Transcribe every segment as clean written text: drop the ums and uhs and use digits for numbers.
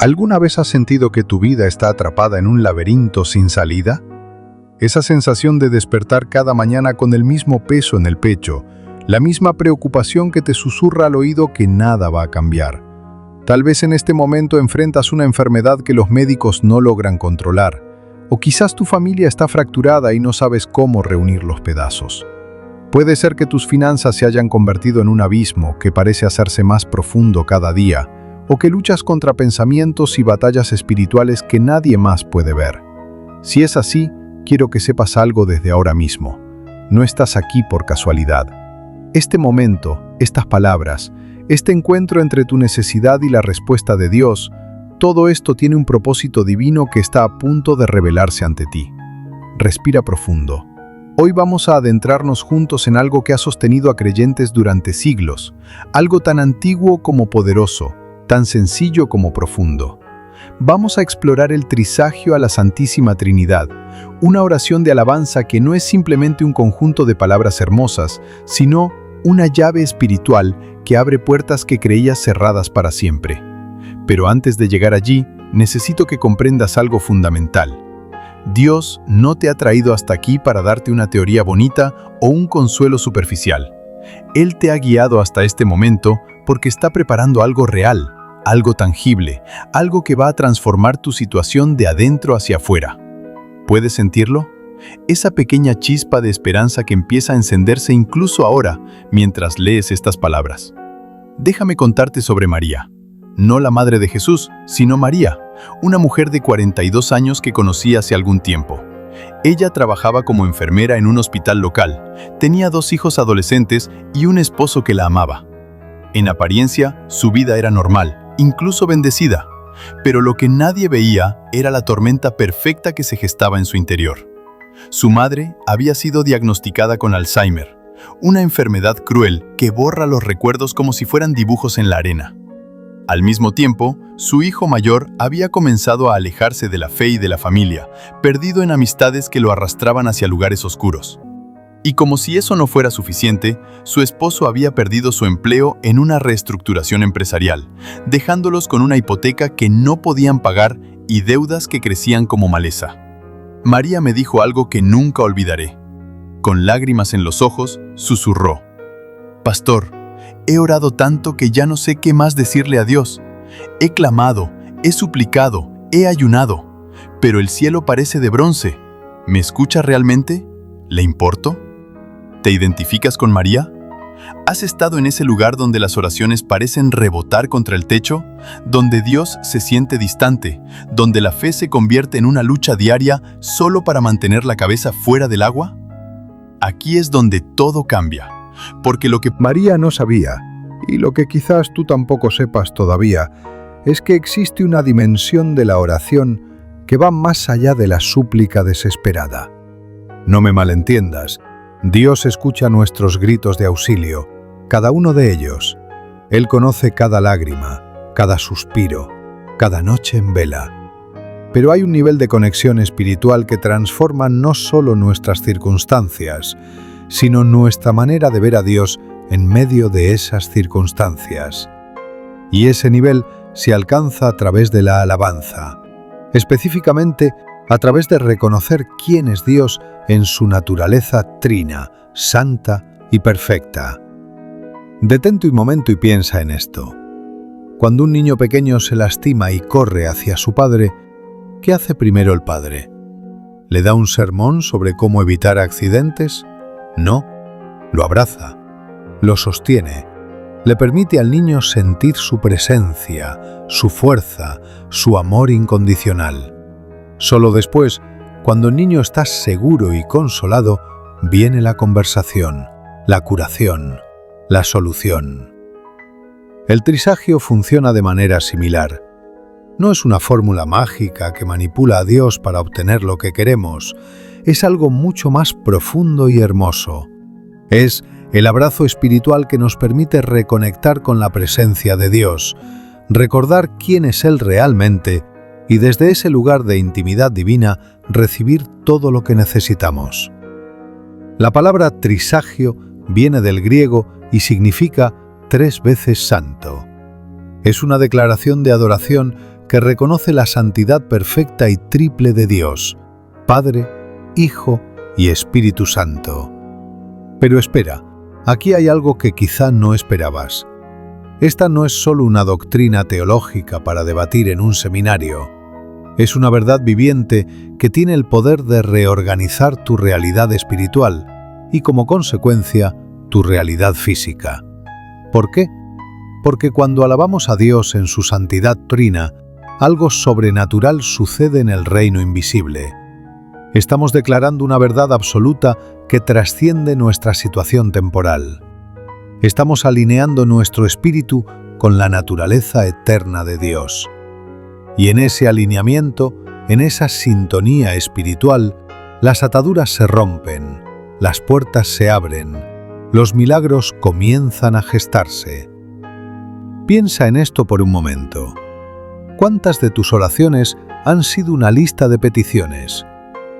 ¿Alguna vez has sentido que tu vida está atrapada en un laberinto sin salida? Esa sensación de despertar cada mañana con el mismo peso en el pecho, la misma preocupación que te susurra al oído que nada va a cambiar. Tal vez en este momento enfrentas una enfermedad que los médicos no logran controlar, o quizás tu familia está fracturada y no sabes cómo reunir los pedazos. Puede ser que tus finanzas se hayan convertido en un abismo que parece hacerse más profundo cada día, o que luchas contra pensamientos y batallas espirituales que nadie más puede ver. Si es así, quiero que sepas algo desde ahora mismo. No estás aquí por casualidad. Este momento, estas palabras, este encuentro entre tu necesidad y la respuesta de Dios, todo esto tiene un propósito divino que está a punto de revelarse ante ti. Respira profundo. Hoy vamos a adentrarnos juntos en algo que ha sostenido a creyentes durante siglos, algo tan antiguo como poderoso, tan sencillo como profundo. Vamos a explorar el trisagio a la Santísima Trinidad, una oración de alabanza que no es simplemente un conjunto de palabras hermosas, sino una llave espiritual que abre puertas que creías cerradas para siempre. Pero antes de llegar allí, necesito que comprendas algo fundamental. Dios no te ha traído hasta aquí para darte una teoría bonita o un consuelo superficial. Él te ha guiado hasta este momento porque está preparando algo real, algo tangible, algo que va a transformar tu situación de adentro hacia afuera. ¿Puedes sentirlo? Esa pequeña chispa de esperanza que empieza a encenderse incluso ahora, mientras lees estas palabras. Déjame contarte sobre María. No la madre de Jesús, sino María, una mujer de 42 años que conocí hace algún tiempo. Ella trabajaba como enfermera en un hospital local, tenía 2 hijos adolescentes y un esposo que la amaba. En apariencia, su vida era normal, incluso bendecida, pero lo que nadie veía era la tormenta perfecta que se gestaba en su interior. Su madre había sido diagnosticada con Alzheimer, una enfermedad cruel que borra los recuerdos como si fueran dibujos en la arena. Al mismo tiempo, su hijo mayor había comenzado a alejarse de la fe y de la familia, perdido en amistades que lo arrastraban hacia lugares oscuros. Y como si eso no fuera suficiente, su esposo había perdido su empleo en una reestructuración empresarial, dejándolos con una hipoteca que no podían pagar y deudas que crecían como maleza. María me dijo algo que nunca olvidaré. Con lágrimas en los ojos, susurró: «Pastor, he orado tanto que ya no sé qué más decirle a Dios. He clamado, he suplicado, he ayunado, pero el cielo parece de bronce. ¿Me escucha realmente? ¿Le importo?» ¿Te identificas con María? ¿Has estado en ese lugar donde las oraciones parecen rebotar contra el techo? Donde Dios se siente distante, donde la fe se convierte en una lucha diaria solo para mantener la cabeza fuera del agua? Aquí es donde todo cambia, porque lo que María no sabía, y lo que quizás tú tampoco sepas todavía, es que existe una dimensión de la oración que va más allá de la súplica desesperada. No me malentiendas. Dios escucha nuestros gritos de auxilio, cada uno de ellos. Él conoce cada lágrima, cada suspiro, cada noche en vela. Pero hay un nivel de conexión espiritual que transforma no solo nuestras circunstancias, sino nuestra manera de ver a Dios en medio de esas circunstancias. Y ese nivel se alcanza a través de la alabanza, específicamente a través de reconocer quién es Dios en su naturaleza trina, santa y perfecta. Detente un momento y piensa en esto. Cuando un niño pequeño se lastima y corre hacia su padre, ¿qué hace primero el padre? ¿Le da un sermón sobre cómo evitar accidentes? No, lo abraza, lo sostiene, le permite al niño sentir su presencia, su fuerza, su amor incondicional. Solo después, cuando el niño está seguro y consolado, viene la conversación, la curación, la solución. El trisagio funciona de manera similar. No es una fórmula mágica que manipula a Dios para obtener lo que queremos. Es algo mucho más profundo y hermoso. Es el abrazo espiritual que nos permite reconectar con la presencia de Dios, recordar quién es Él realmente y desde ese lugar de intimidad divina recibir todo lo que necesitamos. La palabra trisagio viene del griego y significa 3 veces santo. Es una declaración de adoración que reconoce la santidad perfecta y triple de Dios, Padre, Hijo y Espíritu Santo. Pero espera, aquí hay algo que quizá no esperabas. Esta no es solo una doctrina teológica para debatir en un seminario. Es una verdad viviente que tiene el poder de reorganizar tu realidad espiritual y, como consecuencia, tu realidad física. ¿Por qué? Porque cuando alabamos a Dios en su santidad trina, algo sobrenatural sucede en el reino invisible. Estamos declarando una verdad absoluta que trasciende nuestra situación temporal. Estamos alineando nuestro espíritu con la naturaleza eterna de Dios. Y en ese alineamiento, en esa sintonía espiritual, las ataduras se rompen, las puertas se abren, los milagros comienzan a gestarse. Piensa en esto por un momento. ¿Cuántas de tus oraciones han sido una lista de peticiones?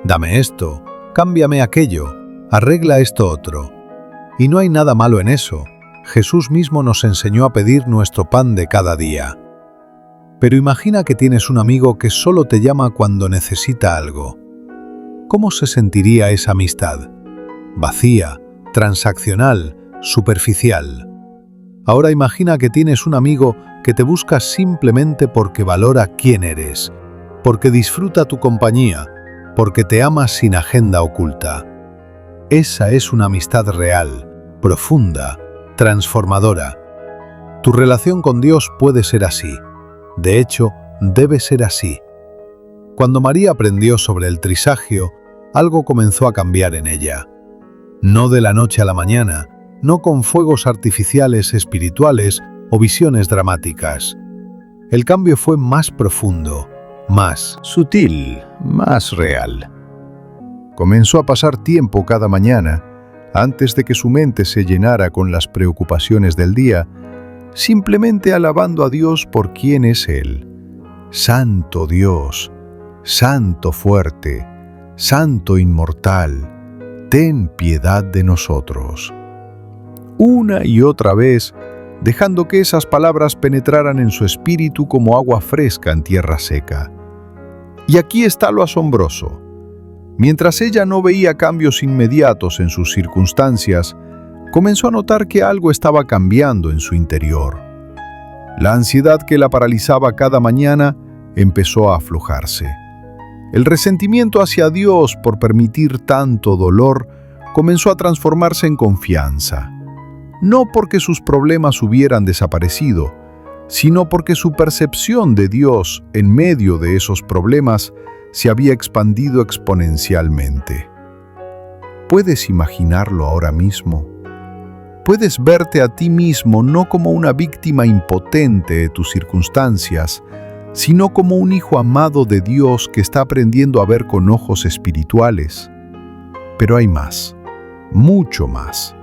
Dame esto, cámbiame aquello, arregla esto otro. Y no hay nada malo en eso. Jesús mismo nos enseñó a pedir nuestro pan de cada día. Pero imagina que tienes un amigo que solo te llama cuando necesita algo. ¿Cómo se sentiría esa amistad? Vacía, transaccional, superficial. Ahora imagina que tienes un amigo que te busca simplemente porque valora quién eres, porque disfruta tu compañía, porque te ama sin agenda oculta. Esa es una amistad real, profunda, transformadora. Tu relación con Dios puede ser así. De hecho, debe ser así. Cuando María aprendió sobre el trisagio, algo comenzó a cambiar en ella. No de la noche a la mañana, no con fuegos artificiales espirituales o visiones dramáticas. El cambio fue más profundo, más sutil, más real. Comenzó a pasar tiempo cada mañana, antes de que su mente se llenara con las preocupaciones del día, simplemente alabando a Dios por quién es Él. Santo Dios, Santo fuerte, Santo inmortal, ten piedad de nosotros. Una y otra vez, dejando que esas palabras penetraran en su espíritu como agua fresca en tierra seca. Y aquí está lo asombroso. Mientras ella no veía cambios inmediatos en sus circunstancias, comenzó a notar que algo estaba cambiando en su interior. La ansiedad que la paralizaba cada mañana empezó a aflojarse. El resentimiento hacia Dios por permitir tanto dolor comenzó a transformarse en confianza. No porque sus problemas hubieran desaparecido, sino porque su percepción de Dios en medio de esos problemas se había expandido exponencialmente. ¿Puedes imaginarlo ahora mismo? Puedes verte a ti mismo no como una víctima impotente de tus circunstancias, sino como un hijo amado de Dios que está aprendiendo a ver con ojos espirituales. Pero hay más, mucho más.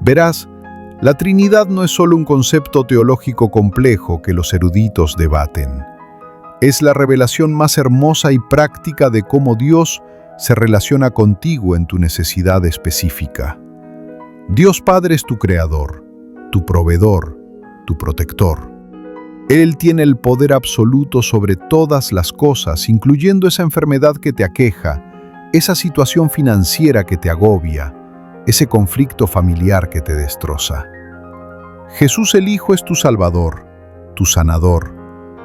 Verás, la Trinidad no es solo un concepto teológico complejo que los eruditos debaten. Es la revelación más hermosa y práctica de cómo Dios se relaciona contigo en tu necesidad específica. Dios Padre es tu creador, tu proveedor, tu protector. Él tiene el poder absoluto sobre todas las cosas, incluyendo esa enfermedad que te aqueja, esa situación financiera que te agobia, ese conflicto familiar que te destroza. Jesús el Hijo es tu Salvador, tu sanador,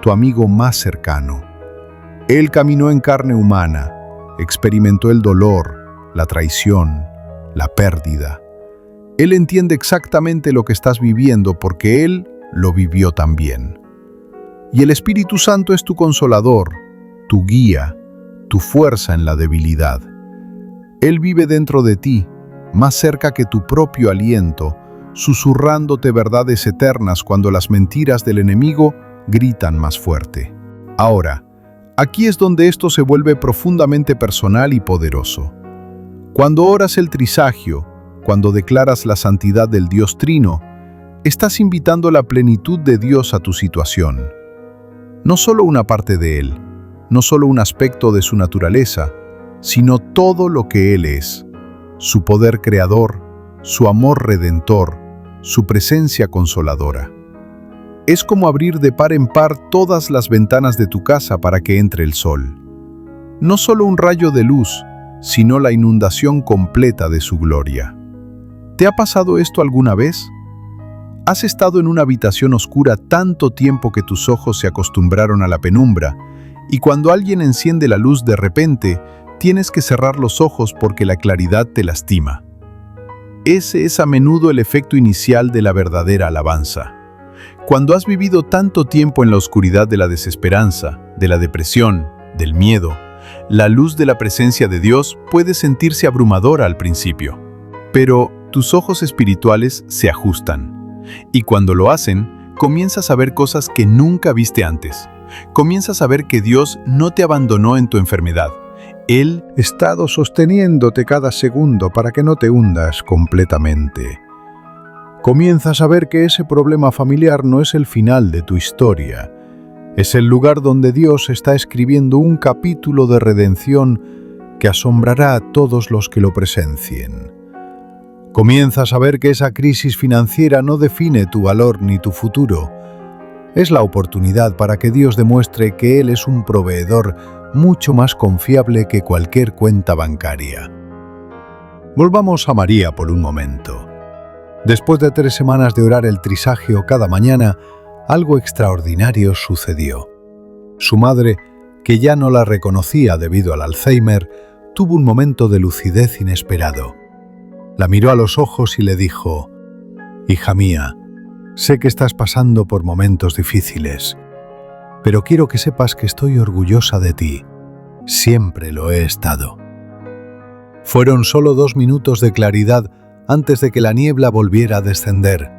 tu amigo más cercano. Él caminó en carne humana, experimentó el dolor, la traición, la pérdida. Él entiende exactamente lo que estás viviendo porque Él lo vivió también. Y el Espíritu Santo es tu consolador, tu guía, tu fuerza en la debilidad. Él vive dentro de ti, más cerca que tu propio aliento, susurrándote verdades eternas cuando las mentiras del enemigo gritan más fuerte. Ahora, aquí es donde esto se vuelve profundamente personal y poderoso. Cuando oras el trisagio, cuando declaras la santidad del Dios Trino, estás invitando la plenitud de Dios a tu situación. No solo una parte de Él, no solo un aspecto de su naturaleza, sino todo lo que Él es, su poder creador, su amor redentor, su presencia consoladora. Es como abrir de par en par todas las ventanas de tu casa para que entre el sol. No solo un rayo de luz, sino la inundación completa de su gloria. ¿Te ha pasado esto alguna vez? ¿Has estado en una habitación oscura tanto tiempo que tus ojos se acostumbraron a la penumbra, y cuando alguien enciende la luz de repente, tienes que cerrar los ojos porque la claridad te lastima? Ese es a menudo el efecto inicial de la verdadera alabanza. Cuando has vivido tanto tiempo en la oscuridad de la desesperanza, de la depresión, del miedo, la luz de la presencia de Dios puede sentirse abrumadora al principio. Pero tus ojos espirituales se ajustan. Y cuando lo hacen, comienzas a ver cosas que nunca viste antes. Comienzas a ver que Dios no te abandonó en tu enfermedad. Él ha estado sosteniéndote cada segundo para que no te hundas completamente. Comienzas a ver que ese problema familiar no es el final de tu historia. Es el lugar donde Dios está escribiendo un capítulo de redención que asombrará a todos los que lo presencien. Comienzas a ver que esa crisis financiera no define tu valor ni tu futuro. Es la oportunidad para que Dios demuestre que Él es un proveedor mucho más confiable que cualquier cuenta bancaria. Volvamos a María por un momento. Después de 3 semanas de orar el trisagio cada mañana, algo extraordinario sucedió. Su madre, que ya no la reconocía debido al Alzheimer, tuvo un momento de lucidez inesperado. La miró a los ojos y le dijo: «Hija mía, sé que estás pasando por momentos difíciles, pero quiero que sepas que estoy orgullosa de ti. Siempre lo he estado». Fueron solo 2 minutos de claridad antes de que la niebla volviera a descender,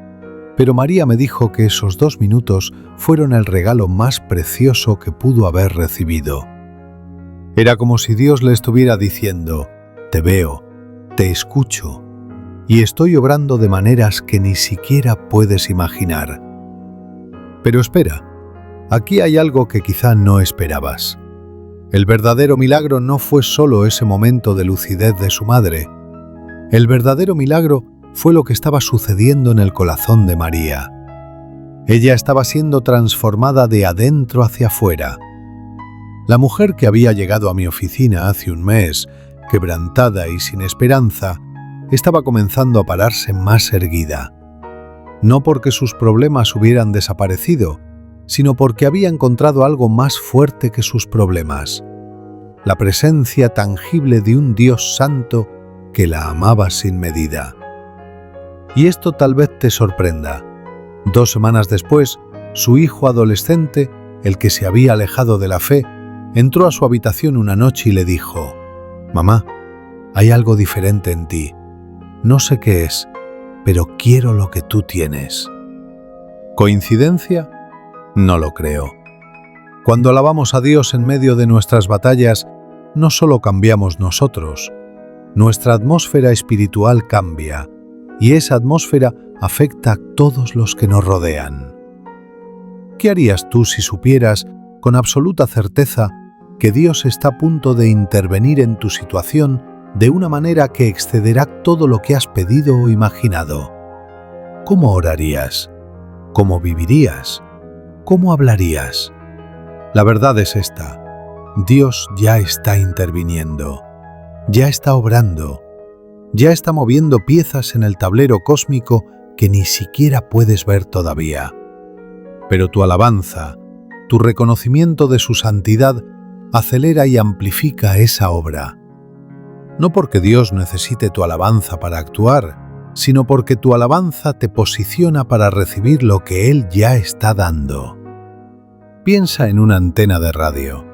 pero María me dijo que esos 2 minutos fueron el regalo más precioso que pudo haber recibido. Era como si Dios le estuviera diciendo: «Te veo, te escucho, y estoy obrando de maneras que ni siquiera puedes imaginar». Pero espera, aquí hay algo que quizá no esperabas. El verdadero milagro no fue solo ese momento de lucidez de su madre. El verdadero milagro fue lo que estaba sucediendo en el corazón de María. Ella estaba siendo transformada de adentro hacia afuera. La mujer que había llegado a mi oficina hace un mes, quebrantada y sin esperanza, estaba comenzando a pararse más erguida. No porque sus problemas hubieran desaparecido, sino porque había encontrado algo más fuerte que sus problemas: la presencia tangible de un Dios santo que la amaba sin medida. Y esto tal vez te sorprenda. 2 semanas después, su hijo adolescente, el que se había alejado de la fe, entró a su habitación una noche y le dijo: «Mamá, hay algo diferente en ti. No sé qué es, pero quiero lo que tú tienes». ¿Coincidencia? No lo creo. Cuando alabamos a Dios en medio de nuestras batallas, no solo cambiamos nosotros, nuestra atmósfera espiritual cambia, y esa atmósfera afecta a todos los que nos rodean. ¿Qué harías tú si supieras con absoluta certeza que Dios está a punto de intervenir en tu situación de una manera que excederá todo lo que has pedido o imaginado? ¿Cómo orarías? ¿Cómo vivirías? ¿Cómo hablarías? La verdad es esta: Dios ya está interviniendo, ya está obrando, ya está moviendo piezas en el tablero cósmico que ni siquiera puedes ver todavía. Pero tu alabanza, tu reconocimiento de su santidad, acelera y amplifica esa obra. No porque Dios necesite tu alabanza para actuar, sino porque tu alabanza te posiciona para recibir lo que Él ya está dando. Piensa en una antena de radio.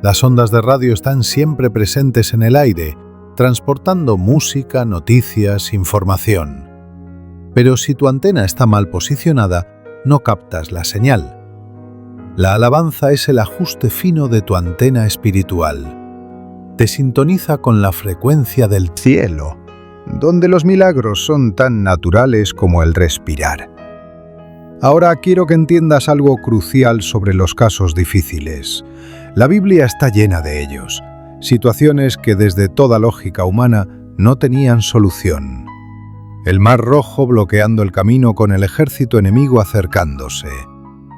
Las ondas de radio están siempre presentes en el aire, transportando música, noticias, información. Pero si tu antena está mal posicionada, no captas la señal. La alabanza es el ajuste fino de tu antena espiritual. Te sintoniza con la frecuencia del cielo, donde los milagros son tan naturales como el respirar. Ahora quiero que entiendas algo crucial sobre los casos difíciles. La Biblia está llena de ellos, situaciones que desde toda lógica humana no tenían solución. El Mar Rojo bloqueando el camino con el ejército enemigo acercándose.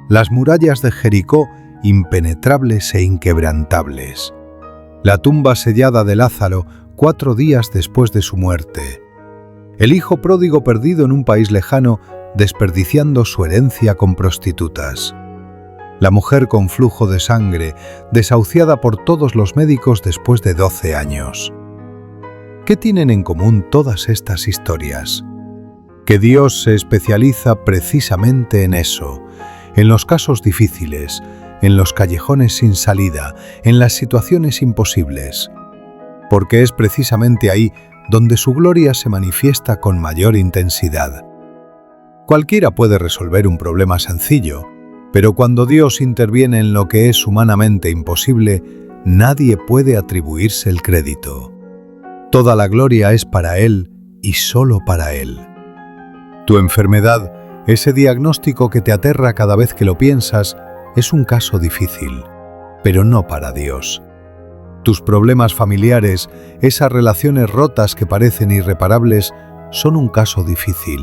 las murallas de Jericó impenetrables e inquebrantables, la tumba sellada de Lázaro 4 días después de su muerte, el hijo pródigo perdido en un país lejano desperdiciando su herencia con prostitutas, la mujer con flujo de sangre desahuciada por todos los médicos después de 12 años. ¿Qué tienen en común todas estas historias? Que Dios se especializa precisamente en eso, en los casos difíciles, en los callejones sin salida, en las situaciones imposibles, porque es precisamente ahí donde su gloria se manifiesta con mayor intensidad. Cualquiera puede resolver un problema sencillo, pero cuando Dios interviene en lo que es humanamente imposible, nadie puede atribuirse el crédito. Toda la gloria es para Él y solo para Él. Tu enfermedad, ese diagnóstico que te aterra cada vez que lo piensas, es un caso difícil, pero no para Dios. Tus problemas familiares, esas relaciones rotas que parecen irreparables, son un caso difícil,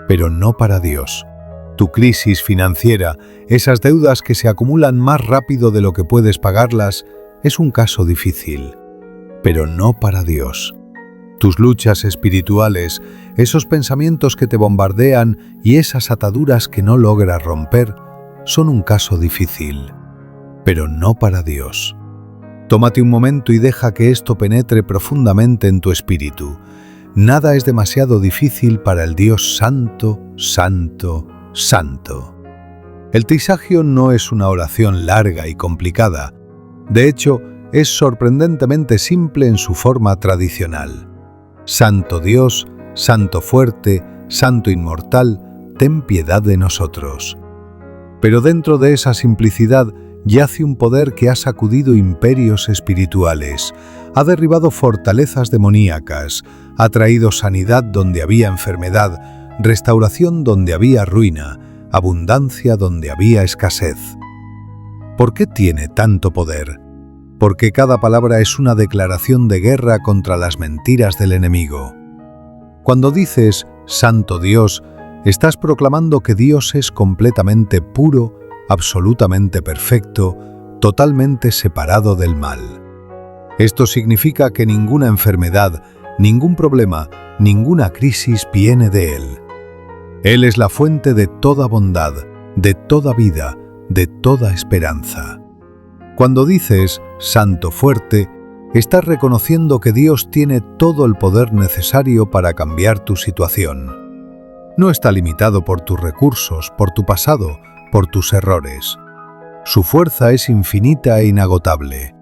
pero no para Dios. Tu crisis financiera, esas deudas que se acumulan más rápido de lo que puedes pagarlas, es un caso difícil, pero no para Dios. Tus luchas espirituales, esos pensamientos que te bombardean y esas ataduras que no logras romper, son un caso difícil, pero no para Dios. Tómate un momento y deja que esto penetre profundamente en tu espíritu. Nada es demasiado difícil para el Dios santo, santo, santo. El trisagio no es una oración larga y complicada. De hecho, es sorprendentemente simple en su forma tradicional. Santo Dios, Santo fuerte, Santo inmortal, ten piedad de nosotros. Pero dentro de esa simplicidad yace un poder que ha sacudido imperios espirituales, ha derribado fortalezas demoníacas, ha traído sanidad donde había enfermedad, restauración donde había ruina, abundancia donde había escasez. ¿Por qué tiene tanto poder? Porque cada palabra es una declaración de guerra contra las mentiras del enemigo. Cuando dices Santo Dios, estás proclamando que Dios es completamente puro, absolutamente perfecto, totalmente separado del mal. Esto significa que ninguna enfermedad, ningún problema, ninguna crisis viene de Él. Él es la fuente de toda bondad, de toda vida, de toda esperanza. Cuando dices Santo fuerte, estás reconociendo que Dios tiene todo el poder necesario para cambiar tu situación. No está limitado por tus recursos, por tu pasado, por tus errores. Su fuerza es infinita e inagotable.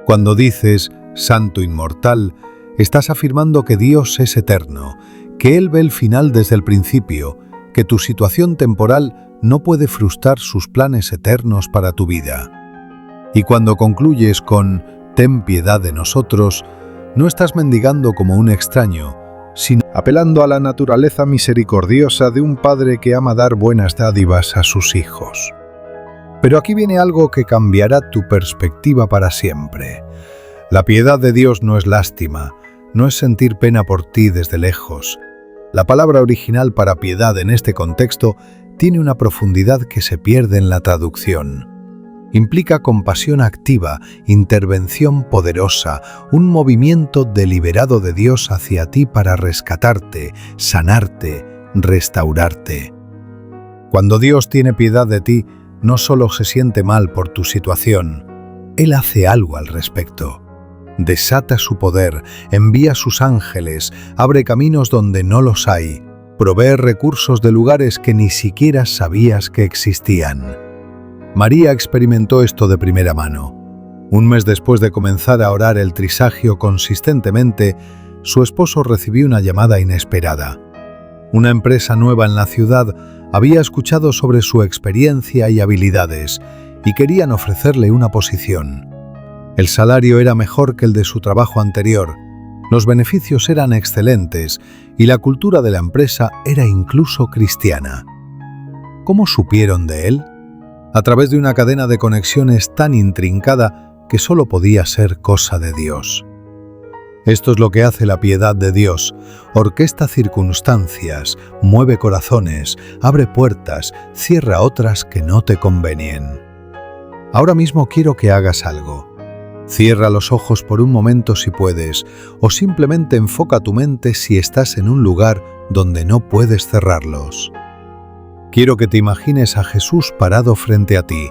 Cuando dices Santo inmortal, estás afirmando que Dios es eterno, que Él ve el final desde el principio, que tu situación temporal no puede frustrar sus planes eternos para tu vida. Y cuando concluyes con ten piedad de nosotros, no estás mendigando como un extraño, sino apelando a la naturaleza misericordiosa de un padre que ama dar buenas dádivas a sus hijos. Pero aquí viene algo que cambiará tu perspectiva para siempre. La piedad de Dios no es lástima, no es sentir pena por ti desde lejos. La palabra original para piedad en este contexto tiene una profundidad que se pierde en la traducción. Implica compasión activa, intervención poderosa, un movimiento deliberado de Dios hacia ti para rescatarte, sanarte, restaurarte. Cuando Dios tiene piedad de ti, no solo se siente mal por tu situación, Él hace algo al respecto. Desata su poder, envía sus ángeles, abre caminos donde no los hay, provee recursos de lugares que ni siquiera sabías que existían. María experimentó esto de primera mano. Un mes después de comenzar a orar el trisagio consistentemente, su esposo recibió una llamada inesperada. Una empresa nueva en la ciudad había escuchado sobre su experiencia y habilidades y querían ofrecerle una posición. El salario era mejor que el de su trabajo anterior, los beneficios eran excelentes y la cultura de la empresa era incluso cristiana. ¿Cómo supieron de él? A través de una cadena de conexiones tan intrincada que solo podía ser cosa de Dios. Esto es lo que hace la piedad de Dios. Orquesta circunstancias, mueve corazones, abre puertas, cierra otras que no te convenien. Ahora mismo quiero que hagas algo. Cierra los ojos por un momento si puedes, o simplemente enfoca tu mente si estás en un lugar donde no puedes cerrarlos. Quiero que te imagines a Jesús parado frente a ti,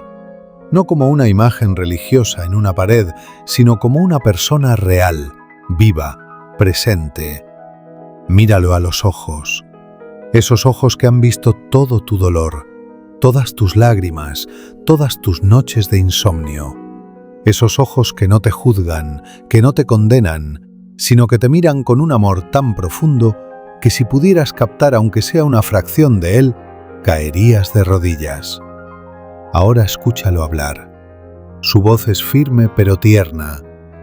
no como una imagen religiosa en una pared, sino como una persona real, viva, presente. Míralo a los ojos, esos ojos que han visto todo tu dolor, todas tus lágrimas, todas tus noches de insomnio. Esos ojos que no te juzgan, que no te condenan, sino que te miran con un amor tan profundo que si pudieras captar aunque sea una fracción de él, caerías de rodillas. Ahora escúchalo hablar. Su voz es firme pero tierna,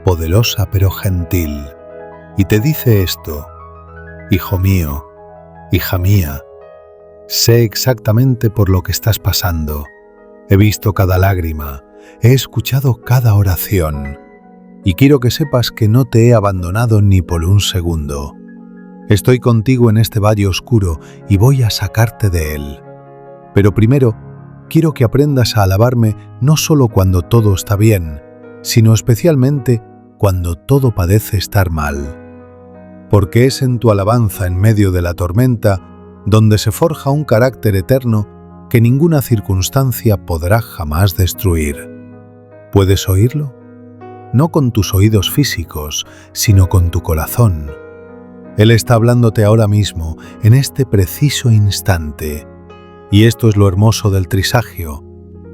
poderosa pero gentil, y te dice esto: hijo mío, hija mía, sé exactamente por lo que estás pasando. He visto cada lágrima, he escuchado cada oración, y quiero que sepas que no te he abandonado ni por un segundo. Estoy contigo en este valle oscuro y voy a sacarte de él. Pero primero, quiero que aprendas a alabarme no solo cuando todo está bien, sino especialmente cuando todo parece estar mal. Porque es en tu alabanza en medio de la tormenta donde se forja un carácter eterno que ninguna circunstancia podrá jamás destruir. ¿Puedes oírlo? No con tus oídos físicos, sino con tu corazón. Él está hablándote ahora mismo, en este preciso instante. Y esto es lo hermoso del trisagio.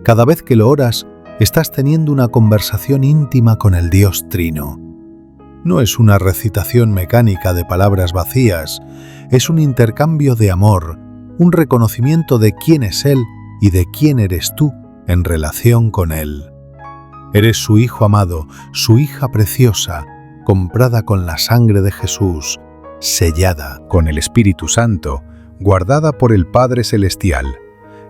Cada vez que lo oras, estás teniendo una conversación íntima con el Dios Trino. No es una recitación mecánica de palabras vacías, es un intercambio de amor, un reconocimiento de quién es Él y de quién eres tú en relación con Él. Eres su hijo amado, su hija preciosa, comprada con la sangre de Jesús, sellada con el Espíritu Santo, guardada por el Padre Celestial.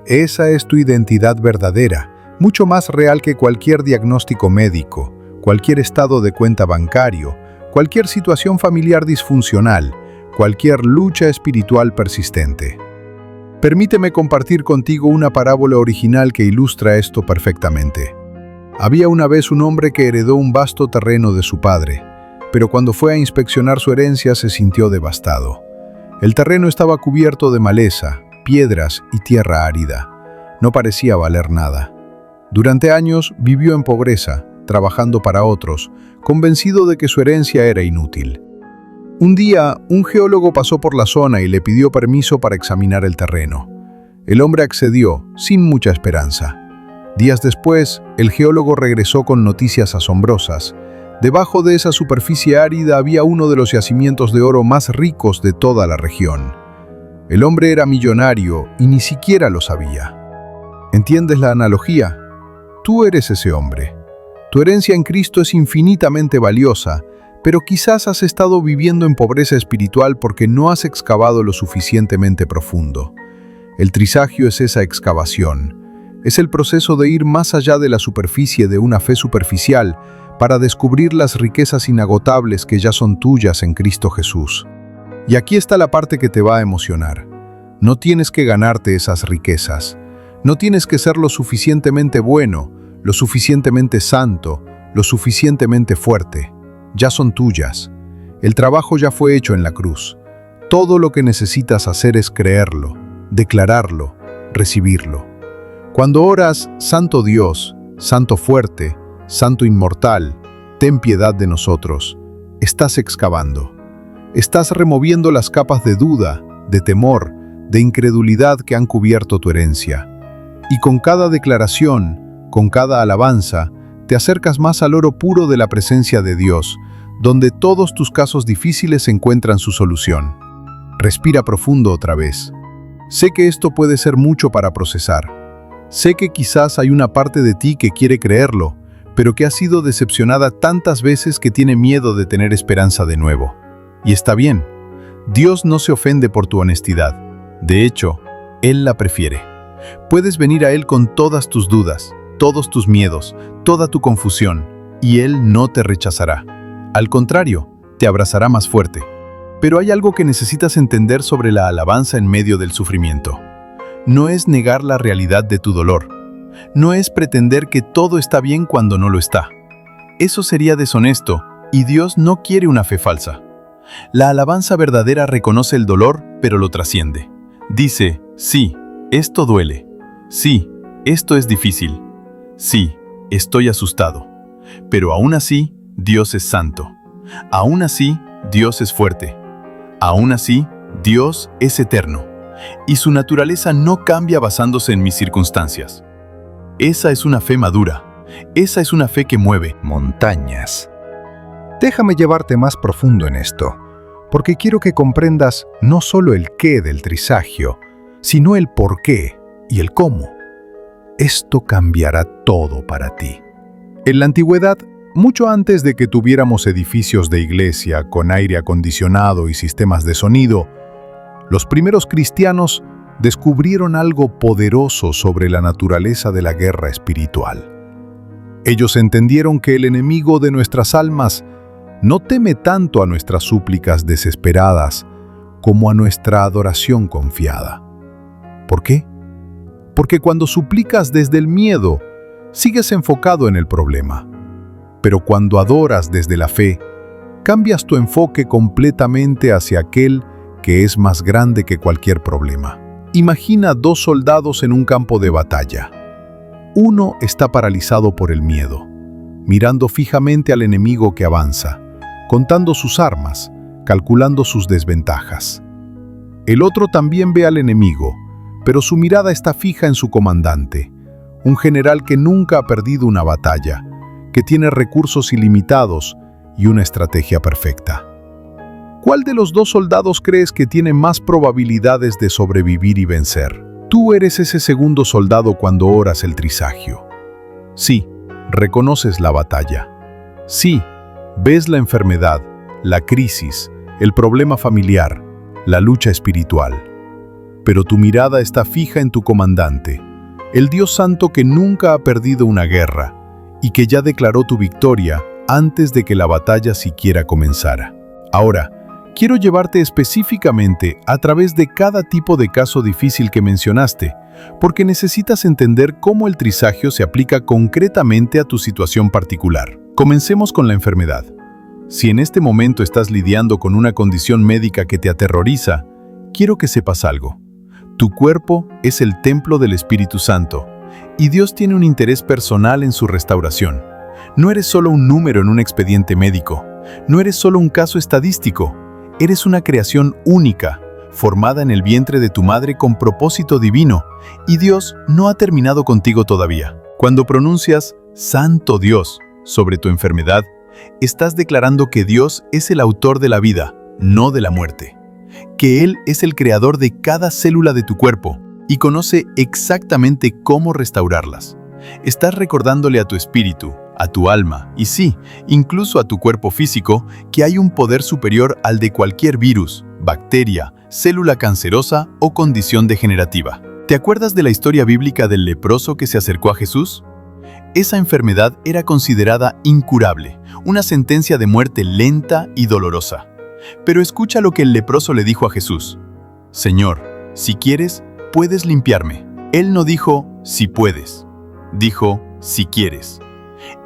Esa es tu identidad verdadera, mucho más real que cualquier diagnóstico médico, cualquier estado de cuenta bancario, cualquier situación familiar disfuncional, cualquier lucha espiritual persistente. Permíteme compartir contigo una parábola original que ilustra esto perfectamente. Había una vez un hombre que heredó un vasto terreno de su padre, pero cuando fue a inspeccionar su herencia se sintió devastado. El terreno estaba cubierto de maleza, piedras y tierra árida. No parecía valer nada. Durante años vivió en pobreza, trabajando para otros, convencido de que su herencia era inútil. Un día, un geólogo pasó por la zona y le pidió permiso para examinar el terreno. El hombre accedió, sin mucha esperanza. Días después, el geólogo regresó con noticias asombrosas. Debajo de esa superficie árida había uno de los yacimientos de oro más ricos de toda la región. El hombre era millonario y ni siquiera lo sabía. ¿Entiendes la analogía? Tú eres ese hombre. Tu herencia en Cristo es infinitamente valiosa, pero quizás has estado viviendo en pobreza espiritual porque no has excavado lo suficientemente profundo. El trisagio es esa excavación. Es el proceso de ir más allá de la superficie de una fe superficial para descubrir las riquezas inagotables que ya son tuyas en Cristo Jesús. Y aquí está la parte que te va a emocionar. No tienes que ganarte esas riquezas. No tienes que ser lo suficientemente bueno, lo suficientemente santo, lo suficientemente fuerte. Ya son tuyas. El trabajo ya fue hecho en la cruz. Todo lo que necesitas hacer es creerlo, declararlo, recibirlo. Cuando oras, Santo Dios, Santo fuerte, Santo inmortal, ten piedad de nosotros, estás excavando. Estás removiendo las capas de duda, de temor, de incredulidad que han cubierto tu herencia. Y con cada declaración, con cada alabanza, te acercas más al oro puro de la presencia de Dios, donde todos tus casos difíciles encuentran su solución. Respira profundo otra vez. Sé que esto puede ser mucho para procesar. Sé que quizás hay una parte de ti que quiere creerlo, pero que ha sido decepcionada tantas veces que tiene miedo de tener esperanza de nuevo. Y está bien. Dios no se ofende por tu honestidad. De hecho, Él la prefiere. Puedes venir a Él con todas tus dudas, todos tus miedos, toda tu confusión, y Él no te rechazará. Al contrario, te abrazará más fuerte. Pero hay algo que necesitas entender sobre la alabanza en medio del sufrimiento. No es negar la realidad de tu dolor. No es pretender que todo está bien cuando no lo está. Eso sería deshonesto, y Dios no quiere una fe falsa. La alabanza verdadera reconoce el dolor, pero lo trasciende. Dice, sí, esto duele. Sí, esto es difícil. Sí, estoy asustado. Pero aún así, Dios es santo. Aún así, Dios es fuerte. Aún así, Dios es eterno. Y su naturaleza no cambia basándose en mis circunstancias. Esa es una fe madura. Esa es una fe que mueve montañas. Déjame llevarte más profundo en esto, porque quiero que comprendas no solo el qué del trisagio, sino el por qué y el cómo. Esto cambiará todo para ti. En la antigüedad, mucho antes de que tuviéramos edificios de iglesia con aire acondicionado y sistemas de sonido, los primeros cristianos descubrieron algo poderoso sobre la naturaleza de la guerra espiritual. Ellos entendieron que el enemigo de nuestras almas no teme tanto a nuestras súplicas desesperadas como a nuestra adoración confiada. ¿Por qué? Porque cuando suplicas desde el miedo, sigues enfocado en el problema. Pero cuando adoras desde la fe, cambias tu enfoque completamente hacia aquel que es más grande que cualquier problema. Imagina dos soldados en un campo de batalla. Uno está paralizado por el miedo, mirando fijamente al enemigo que avanza, contando sus armas, calculando sus desventajas. El otro también ve al enemigo, pero su mirada está fija en su comandante, un general que nunca ha perdido una batalla, que tiene recursos ilimitados y una estrategia perfecta. ¿Cuál de los dos soldados crees que tiene más probabilidades de sobrevivir y vencer? Tú eres ese segundo soldado cuando oras el trisagio. Sí, reconoces la batalla. Sí, ves la enfermedad, la crisis, el problema familiar, la lucha espiritual. Pero tu mirada está fija en tu comandante, el Dios Santo que nunca ha perdido una guerra y que ya declaró tu victoria antes de que la batalla siquiera comenzara. Ahora, quiero llevarte específicamente a través de cada tipo de caso difícil que mencionaste, porque necesitas entender cómo el trisagio se aplica concretamente a tu situación particular. Comencemos con la enfermedad. Si en este momento estás lidiando con una condición médica que te aterroriza, quiero que sepas algo. Tu cuerpo es el templo del Espíritu Santo, y Dios tiene un interés personal en su restauración. No eres solo un número en un expediente médico, no eres solo un caso estadístico. Eres una creación única, formada en el vientre de tu madre con propósito divino, y Dios no ha terminado contigo todavía. Cuando pronuncias Santo Dios sobre tu enfermedad, estás declarando que Dios es el autor de la vida, no de la muerte. Que Él es el creador de cada célula de tu cuerpo y conoce exactamente cómo restaurarlas. Estás recordándole a tu espíritu, a tu alma y sí, incluso a tu cuerpo físico, que hay un poder superior al de cualquier virus, bacteria, célula cancerosa o condición degenerativa. ¿Te acuerdas de la historia bíblica del leproso que se acercó a Jesús? Esa enfermedad era considerada incurable, una sentencia de muerte lenta y dolorosa. Pero escucha lo que el leproso le dijo a Jesús. Señor, si quieres, puedes limpiarme. Él no dijo, si puedes. Dijo, si quieres.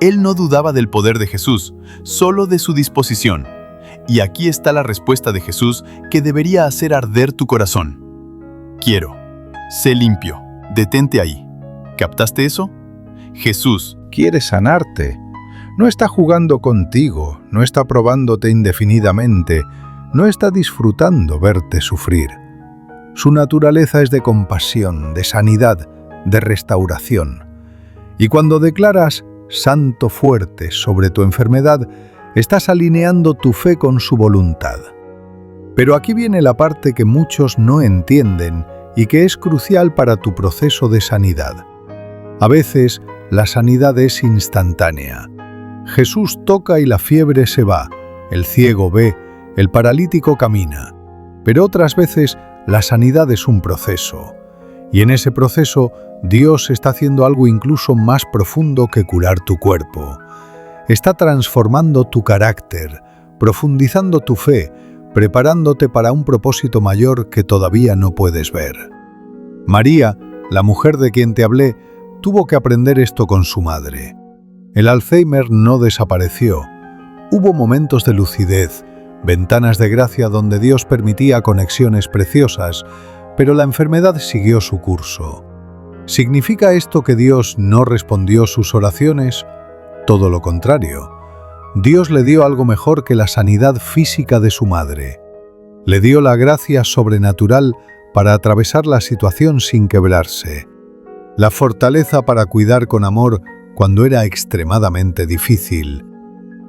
Él no dudaba del poder de Jesús, solo de su disposición. Y aquí está la respuesta de Jesús que debería hacer arder tu corazón. Quiero. Sé limpio. Detente ahí. ¿Captaste eso? Jesús quiere sanarte. No está jugando contigo, no está probándote indefinidamente, no está disfrutando verte sufrir. Su naturaleza es de compasión, de sanidad, de restauración. Y cuando declaras Santo fuerte sobre tu enfermedad, estás alineando tu fe con su voluntad. Pero aquí viene la parte que muchos no entienden y que es crucial para tu proceso de sanidad. A veces, la sanidad es instantánea. Jesús toca y la fiebre se va, el ciego ve, el paralítico camina. Pero otras veces, la sanidad es un proceso. Y en ese proceso, Dios está haciendo algo incluso más profundo que curar tu cuerpo. Está transformando tu carácter, profundizando tu fe, preparándote para un propósito mayor que todavía no puedes ver. María, la mujer de quien te hablé, tuvo que aprender esto con su madre. El Alzheimer no desapareció. Hubo momentos de lucidez, ventanas de gracia donde Dios permitía conexiones preciosas, pero la enfermedad siguió su curso. ¿Significa esto que Dios no respondió sus oraciones? Todo lo contrario. Dios le dio algo mejor que la sanidad física de su madre. Le dio la gracia sobrenatural para atravesar la situación sin quebrarse. La fortaleza para cuidar con amor cuando era extremadamente difícil.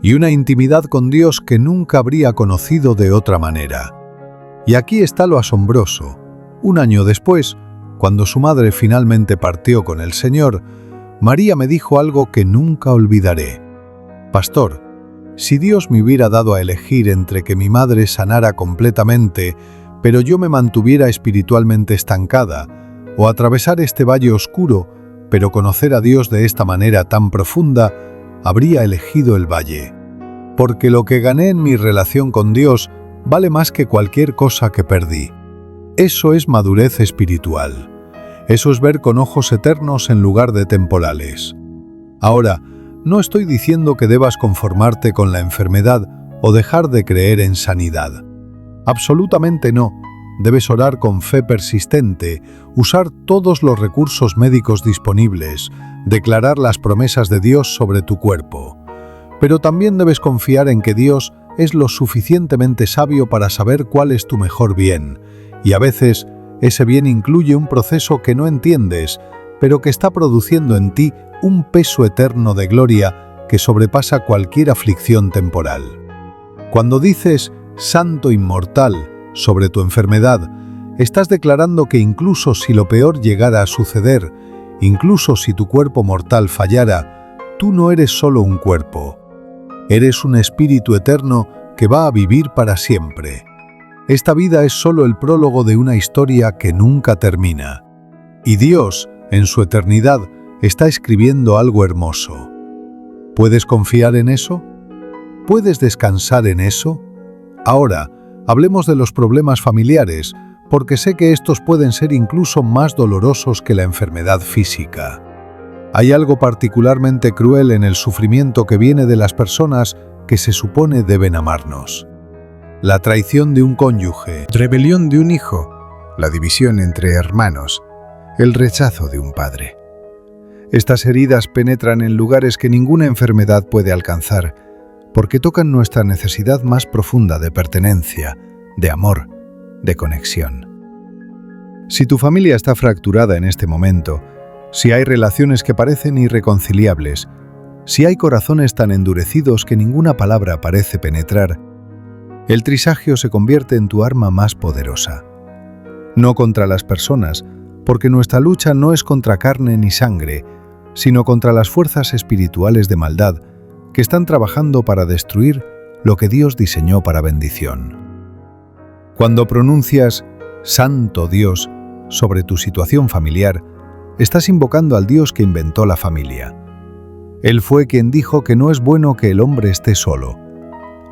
Y una intimidad con Dios que nunca habría conocido de otra manera. Y aquí está lo asombroso. Un año después, cuando su madre finalmente partió con el Señor, María me dijo algo que nunca olvidaré. Pastor, si Dios me hubiera dado a elegir entre que mi madre sanara completamente, pero yo me mantuviera espiritualmente estancada, o atravesar este valle oscuro, pero conocer a Dios de esta manera tan profunda, habría elegido el valle. Porque lo que gané en mi relación con Dios vale más que cualquier cosa que perdí. Eso es madurez espiritual. Eso es ver con ojos eternos en lugar de temporales. Ahora, no estoy diciendo que debas conformarte con la enfermedad o dejar de creer en sanidad. Absolutamente no. Debes orar con fe persistente, usar todos los recursos médicos disponibles, declarar las promesas de Dios sobre tu cuerpo. Pero también debes confiar en que Dios es lo suficientemente sabio para saber cuál es tu mejor bien, y a veces ese bien incluye un proceso que no entiendes, pero que está produciendo en ti un peso eterno de gloria que sobrepasa cualquier aflicción temporal. Cuando dices «santo inmortal» sobre tu enfermedad, estás declarando que incluso si lo peor llegara a suceder, incluso si tu cuerpo mortal fallara, tú no eres solo un cuerpo. Eres un espíritu eterno que va a vivir para siempre. Esta vida es solo el prólogo de una historia que nunca termina. Y Dios, en su eternidad, está escribiendo algo hermoso. ¿Puedes confiar en eso? ¿Puedes descansar en eso? Ahora, hablemos de los problemas familiares, porque sé que estos pueden ser incluso más dolorosos que la enfermedad física. Hay algo particularmente cruel en el sufrimiento que viene de las personas que se supone deben amarnos. La traición de un cónyuge, Rebelión de un hijo, la división entre hermanos, el rechazo de un padre. Estas heridas penetran en lugares que ninguna enfermedad puede alcanzar, porque tocan nuestra necesidad más profunda de pertenencia, de amor, de conexión. Si tu familia está fracturada en este momento, si hay relaciones que parecen irreconciliables, si hay corazones tan endurecidos que ninguna palabra parece penetrar, el trisagio se convierte en tu arma más poderosa. No contra las personas, porque nuestra lucha no es contra carne ni sangre, sino contra las fuerzas espirituales de maldad que están trabajando para destruir lo que Dios diseñó para bendición. Cuando pronuncias «Santo Dios» sobre tu situación familiar, estás invocando al Dios que inventó la familia. Él fue quien dijo que no es bueno que el hombre esté solo.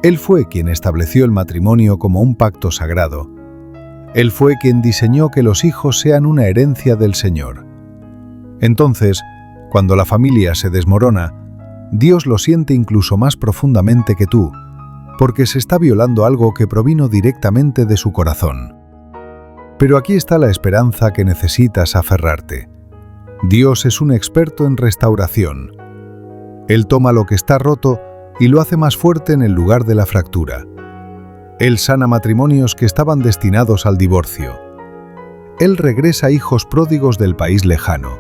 Él fue quien estableció el matrimonio como un pacto sagrado. Él fue quien diseñó que los hijos sean una herencia del Señor. Entonces, cuando la familia se desmorona, Dios lo siente incluso más profundamente que tú, porque se está violando algo que provino directamente de su corazón. Pero aquí está la esperanza que necesitas aferrarte. Dios es un experto en restauración. Él toma lo que está roto y lo hace más fuerte en el lugar de la fractura. Él sana matrimonios que estaban destinados al divorcio. Él regresa hijos pródigos del país lejano.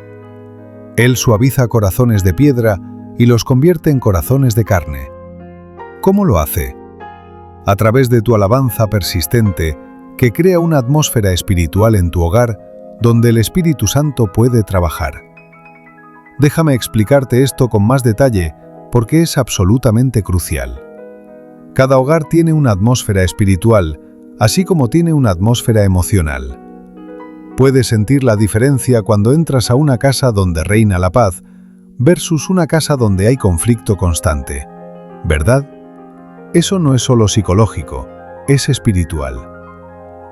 Él suaviza corazones de piedra y los convierte en corazones de carne. ¿Cómo lo hace? A través de tu alabanza persistente, que crea una atmósfera espiritual en tu hogar donde el Espíritu Santo puede trabajar. Déjame explicarte esto con más detalle porque es absolutamente crucial. Cada hogar tiene una atmósfera espiritual, así como tiene una atmósfera emocional. Puedes sentir la diferencia cuando entras a una casa donde reina la paz versus una casa donde hay conflicto constante, ¿verdad? Eso no es solo psicológico, es espiritual.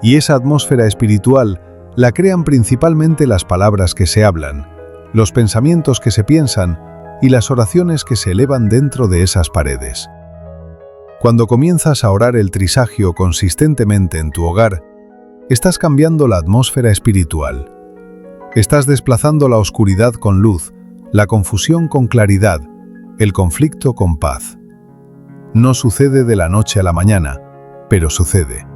Y esa atmósfera espiritual la crean principalmente las palabras que se hablan, los pensamientos que se piensan y las oraciones que se elevan dentro de esas paredes. Cuando comienzas a orar el trisagio consistentemente en tu hogar, estás cambiando la atmósfera espiritual. Estás desplazando la oscuridad con luz, la confusión con claridad, el conflicto con paz. No sucede de la noche a la mañana, pero sucede.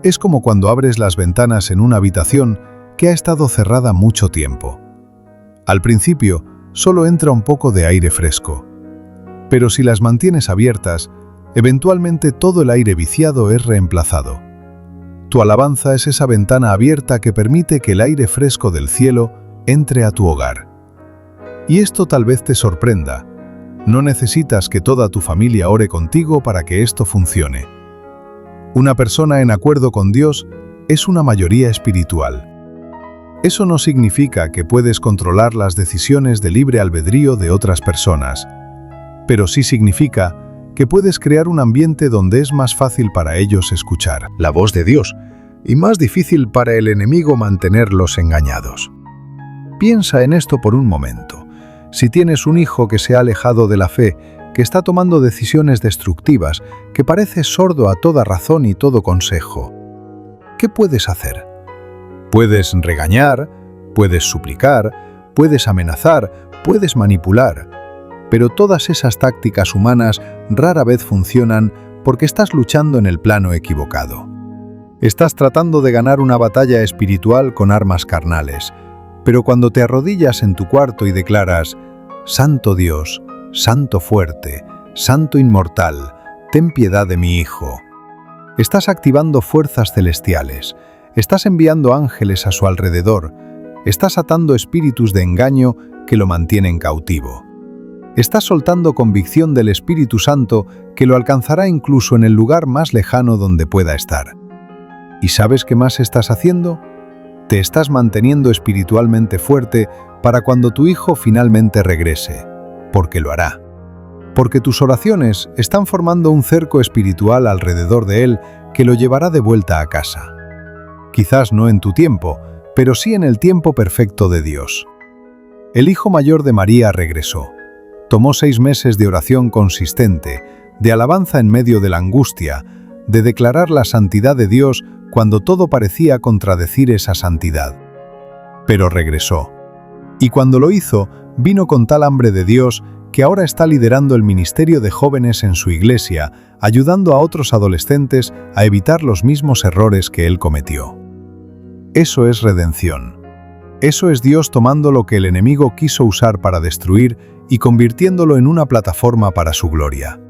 Es como cuando abres las ventanas en una habitación que ha estado cerrada mucho tiempo. Al principio, solo entra un poco de aire fresco. Pero si las mantienes abiertas, eventualmente todo el aire viciado es reemplazado. Tu alabanza es esa ventana abierta que permite que el aire fresco del cielo entre a tu hogar. Y esto tal vez te sorprenda. No necesitas que toda tu familia ore contigo para que esto funcione. Una persona en acuerdo con Dios es una mayoría espiritual. Eso no significa que puedes controlar las decisiones de libre albedrío de otras personas, pero sí significa que puedes crear un ambiente donde es más fácil para ellos escuchar La voz de Dios, y más difícil para el enemigo mantenerlos engañados. Piensa en esto por un momento. Si tienes un hijo que se ha alejado de la fe, que está tomando decisiones destructivas, que parece sordo a toda razón y todo consejo, ¿qué puedes hacer? Puedes regañar, puedes suplicar, puedes amenazar, puedes manipular, pero todas esas tácticas humanas rara vez funcionan porque estás luchando en el plano equivocado. Estás tratando de ganar una batalla espiritual con armas carnales, pero cuando te arrodillas en tu cuarto y declaras: «Santo Dios, Santo fuerte, Santo inmortal, ten piedad de mi hijo», estás activando fuerzas celestiales, estás enviando ángeles a su alrededor, estás atando espíritus de engaño que lo mantienen cautivo. Estás soltando convicción del Espíritu Santo que lo alcanzará incluso en el lugar más lejano donde pueda estar. ¿Y sabes qué más estás haciendo? Te estás manteniendo espiritualmente fuerte para cuando tu hijo finalmente regrese, porque lo hará. Porque tus oraciones están formando un cerco espiritual alrededor de él que lo llevará de vuelta a casa. Quizás no en tu tiempo, pero sí en el tiempo perfecto de Dios. El hijo mayor de María regresó. Tomó 6 meses de oración consistente, de alabanza en medio de la angustia, de declarar la santidad de Dios cuando todo parecía contradecir esa santidad. Pero regresó. Y cuando lo hizo, vino con tal hambre de Dios que ahora está liderando el ministerio de jóvenes en su iglesia, ayudando a otros adolescentes a evitar los mismos errores que él cometió. Eso es redención. Eso es Dios tomando lo que el enemigo quiso usar para destruir y convirtiéndolo en una plataforma para su gloria.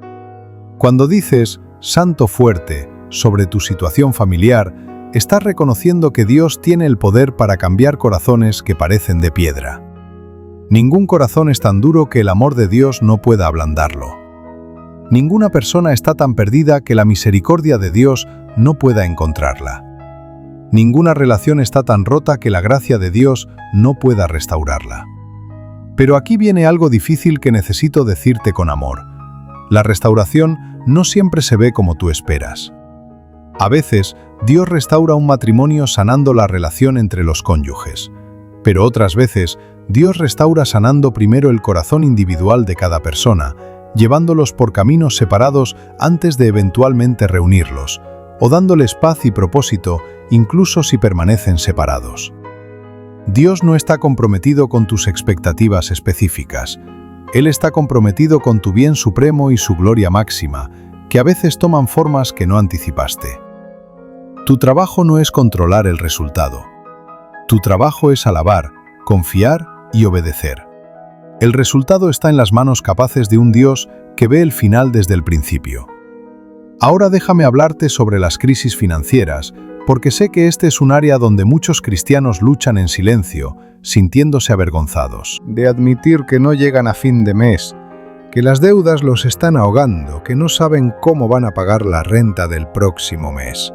Cuando dices «Santo fuerte» sobre tu situación familiar, estás reconociendo que Dios tiene el poder para cambiar corazones que parecen de piedra. Ningún corazón es tan duro que el amor de Dios no pueda ablandarlo. Ninguna persona está tan perdida que la misericordia de Dios no pueda encontrarla. Ninguna relación está tan rota que la gracia de Dios no pueda restaurarla. Pero aquí viene algo difícil que necesito decirte con amor. La restauración no siempre se ve como tú esperas. A veces, Dios restaura un matrimonio sanando la relación entre los cónyuges. Pero otras veces, Dios restaura sanando primero el corazón individual de cada persona, llevándolos por caminos separados antes de eventualmente reunirlos, o dándoles paz y propósito incluso si permanecen separados. Dios no está comprometido con tus expectativas específicas. Él está comprometido con tu bien supremo y su gloria máxima, que a veces toman formas que no anticipaste. Tu trabajo no es controlar el resultado. Tu trabajo es alabar, confiar y obedecer. El resultado está en las manos capaces de un Dios que ve el final desde el principio. Ahora déjame hablarte sobre las crisis financieras, porque sé que este es un área donde muchos cristianos luchan en silencio, sintiéndose avergonzados. De admitir que no llegan a fin de mes, que las deudas los están ahogando, que no saben cómo van a pagar la renta del próximo mes.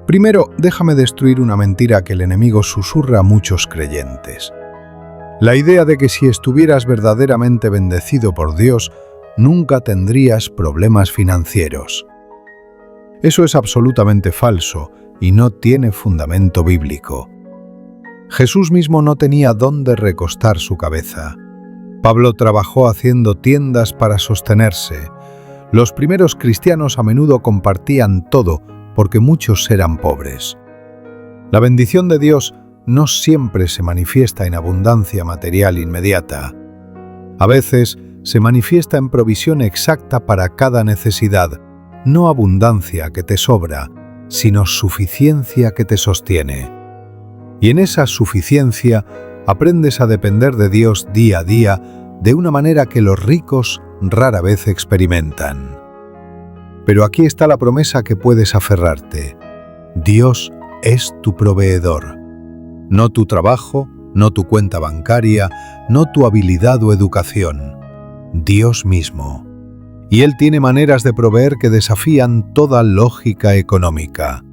Primero, déjame destruir una mentira que el enemigo susurra a muchos creyentes. La idea de que si estuvieras verdaderamente bendecido por Dios, nunca tendrías problemas financieros. Eso es absolutamente falso y no tiene fundamento bíblico. Jesús mismo no tenía dónde recostar su cabeza. Pablo trabajó haciendo tiendas para sostenerse. Los primeros cristianos a menudo compartían todo porque muchos eran pobres. La bendición de Dios no siempre se manifiesta en abundancia material inmediata. A veces se manifiesta en provisión exacta para cada necesidad, no abundancia que te sobra, sino suficiencia que te sostiene. Y en esa suficiencia aprendes a depender de Dios día a día de una manera que los ricos rara vez experimentan. Pero aquí está la promesa que puedes aferrarte. Dios es tu proveedor. No tu trabajo, no tu cuenta bancaria, no tu habilidad o educación. Dios mismo. Y Él tiene maneras de proveer que desafían toda lógica económica.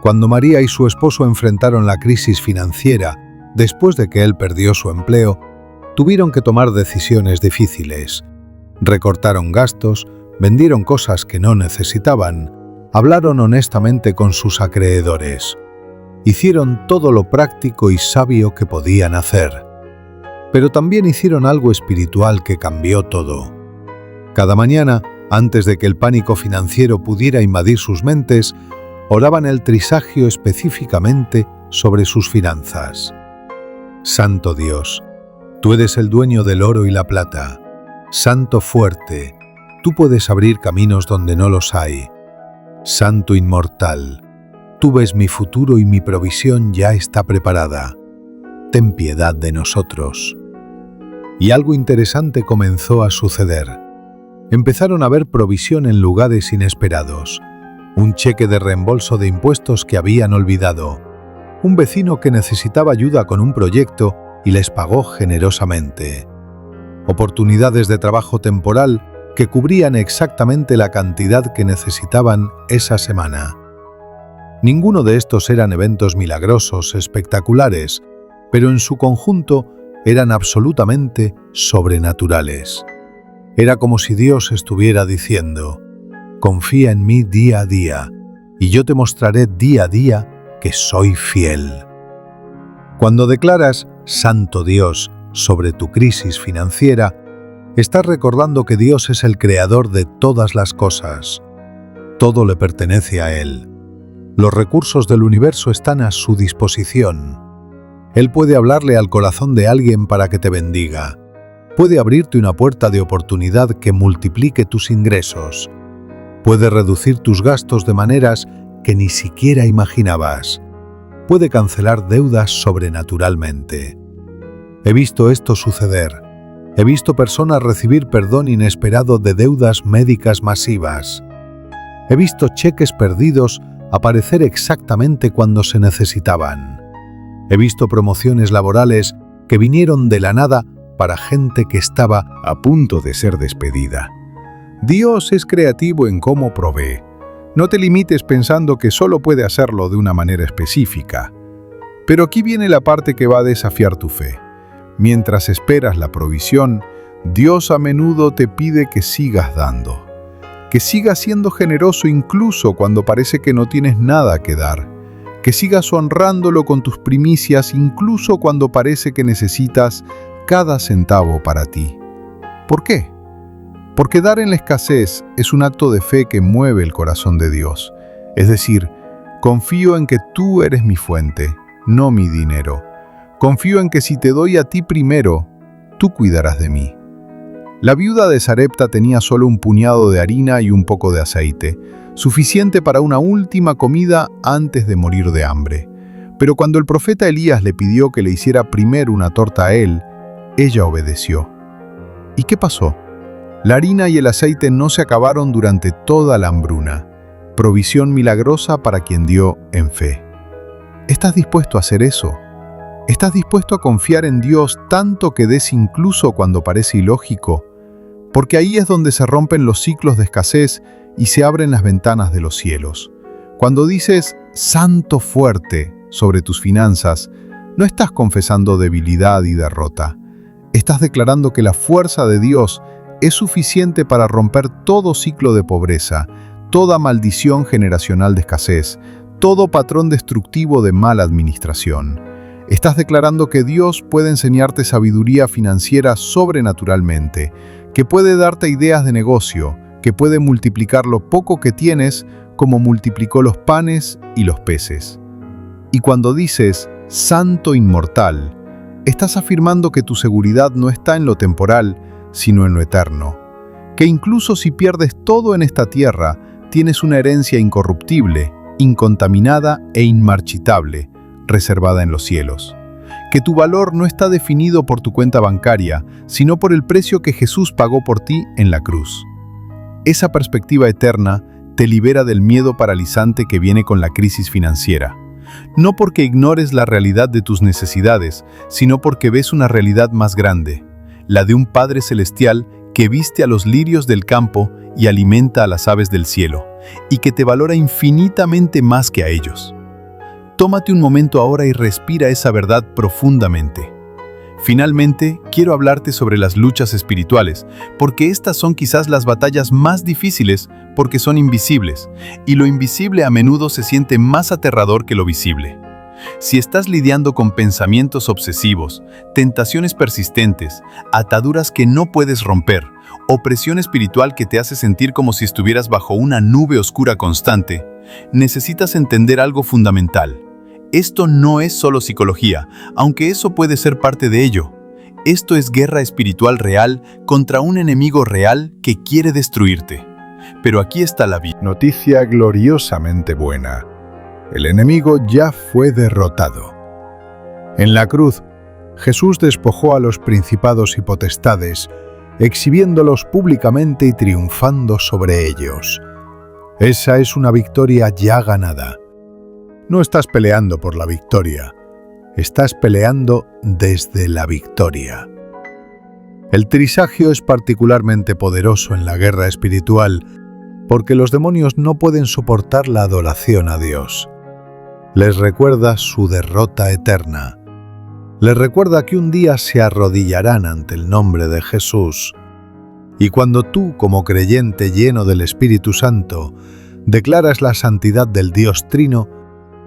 Cuando María y su esposo enfrentaron la crisis financiera, después de que él perdió su empleo, tuvieron que tomar decisiones difíciles. Recortaron gastos, vendieron cosas que no necesitaban, hablaron honestamente con sus acreedores. Hicieron todo lo práctico y sabio que podían hacer. Pero también hicieron algo espiritual que cambió todo. Cada mañana, antes de que el pánico financiero pudiera invadir sus mentes, oraban el trisagio específicamente sobre sus finanzas. Santo Dios, tú eres el dueño del oro y la plata. Santo fuerte, tú puedes abrir caminos donde no los hay. Santo inmortal, tú ves mi futuro y mi provisión ya está preparada. Ten piedad de nosotros. Y algo interesante comenzó a suceder. Empezaron a ver provisión en lugares inesperados. Un cheque de reembolso de impuestos que habían olvidado. Un vecino que necesitaba ayuda con un proyecto y les pagó generosamente. Oportunidades de trabajo temporal que cubrían exactamente la cantidad que necesitaban esa semana. Ninguno de estos eran eventos milagrosos, espectaculares, pero en su conjunto eran absolutamente sobrenaturales. Era como si Dios estuviera diciendo: confía en mí día a día, y yo te mostraré día a día que soy fiel. Cuando declaras Santo Dios sobre tu crisis financiera, estás recordando que Dios es el creador de todas las cosas. Todo le pertenece a Él. Los recursos del universo están a su disposición. Él puede hablarle al corazón de alguien para que te bendiga. Puede abrirte una puerta de oportunidad que multiplique tus ingresos. Puede reducir tus gastos de maneras que ni siquiera imaginabas. Puede cancelar deudas sobrenaturalmente. He visto esto suceder. He visto personas recibir perdón inesperado de deudas médicas masivas. He visto cheques perdidos aparecer exactamente cuando se necesitaban. He visto promociones laborales que vinieron de la nada para gente que estaba a punto de ser despedida. Dios es creativo en cómo provee. No te limites pensando que solo puede hacerlo de una manera específica. Pero aquí viene la parte que va a desafiar tu fe. Mientras esperas la provisión, Dios a menudo te pide que sigas dando. Que sigas siendo generoso incluso cuando parece que no tienes nada que dar. Que sigas honrándolo con tus primicias incluso cuando parece que necesitas cada centavo para ti. ¿Por qué? Porque dar en la escasez es un acto de fe que mueve el corazón de Dios. Es decir, confío en que tú eres mi fuente, no mi dinero. Confío en que si te doy a ti primero, tú cuidarás de mí. La viuda de Sarepta tenía solo un puñado de harina y un poco de aceite, suficiente para una última comida antes de morir de hambre. Pero cuando el profeta Elías le pidió que le hiciera primero una torta a él, ella obedeció. ¿Y qué pasó? La harina y el aceite no se acabaron durante toda la hambruna. Provisión milagrosa para quien dio en fe. ¿Estás dispuesto a hacer eso? ¿Estás dispuesto a confiar en Dios tanto que des incluso cuando parece ilógico? Porque ahí es donde se rompen los ciclos de escasez y se abren las ventanas de los cielos. Cuando dices Santo fuerte sobre tus finanzas, no estás confesando debilidad y derrota. Estás declarando que la fuerza de Dios es suficiente para romper todo ciclo de pobreza, toda maldición generacional de escasez, todo patrón destructivo de mala administración. Estás declarando que Dios puede enseñarte sabiduría financiera sobrenaturalmente, que puede darte ideas de negocio, que puede multiplicar lo poco que tienes como multiplicó los panes y los peces. Y cuando dices Santo Inmortal, estás afirmando que tu seguridad no está en lo temporal, sino en lo eterno. Que incluso si pierdes todo en esta tierra, tienes una herencia incorruptible, incontaminada e inmarchitable, reservada en los cielos. Que tu valor no está definido por tu cuenta bancaria, sino por el precio que Jesús pagó por ti en la cruz. Esa perspectiva eterna te libera del miedo paralizante que viene con la crisis financiera. No porque ignores la realidad de tus necesidades, sino porque ves una realidad más grande, la de un Padre Celestial que viste a los lirios del campo y alimenta a las aves del cielo, y que te valora infinitamente más que a ellos. Tómate un momento ahora y respira esa verdad profundamente. Finalmente, quiero hablarte sobre las luchas espirituales, porque estas son quizás las batallas más difíciles porque son invisibles, y lo invisible a menudo se siente más aterrador que lo visible. Si estás lidiando con pensamientos obsesivos, tentaciones persistentes, ataduras que no puedes romper, opresión espiritual que te hace sentir como si estuvieras bajo una nube oscura constante, necesitas entender algo fundamental. Esto no es solo psicología, aunque eso puede ser parte de ello. Esto es guerra espiritual real contra un enemigo real que quiere destruirte. Pero aquí está la vida. Noticia gloriosamente buena. El enemigo ya fue derrotado. En la cruz, Jesús despojó a los principados y potestades, exhibiéndolos públicamente y triunfando sobre ellos. Esa es una victoria ya ganada. No estás peleando por la victoria, estás peleando desde la victoria. El trisagio es particularmente poderoso en la guerra espiritual porque los demonios no pueden soportar la adoración a Dios. Les recuerda su derrota eterna. Les recuerda que un día se arrodillarán ante el nombre de Jesús. Y cuando tú, como creyente lleno del Espíritu Santo, declaras la santidad del Dios Trino,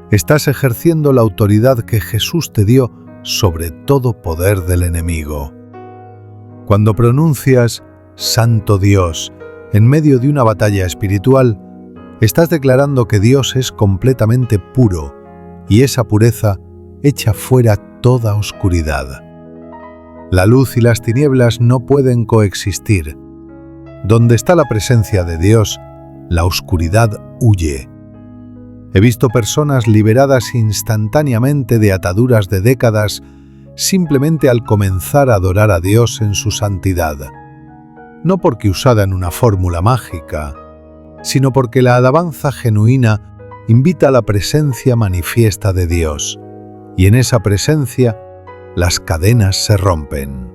estás ejerciendo la autoridad que Jesús te dio sobre todo poder del enemigo. Cuando pronuncias Santo Dios en medio de una batalla espiritual, estás declarando que Dios es completamente puro y esa pureza echa fuera toda oscuridad. La luz y las tinieblas no pueden coexistir. Donde está la presencia de Dios, la oscuridad huye. He visto personas liberadas instantáneamente de ataduras de décadas simplemente al comenzar a adorar a Dios en su santidad. No porque usada en una fórmula mágica, sino porque la alabanza genuina invita a la presencia manifiesta de Dios, y en esa presencia las cadenas se rompen.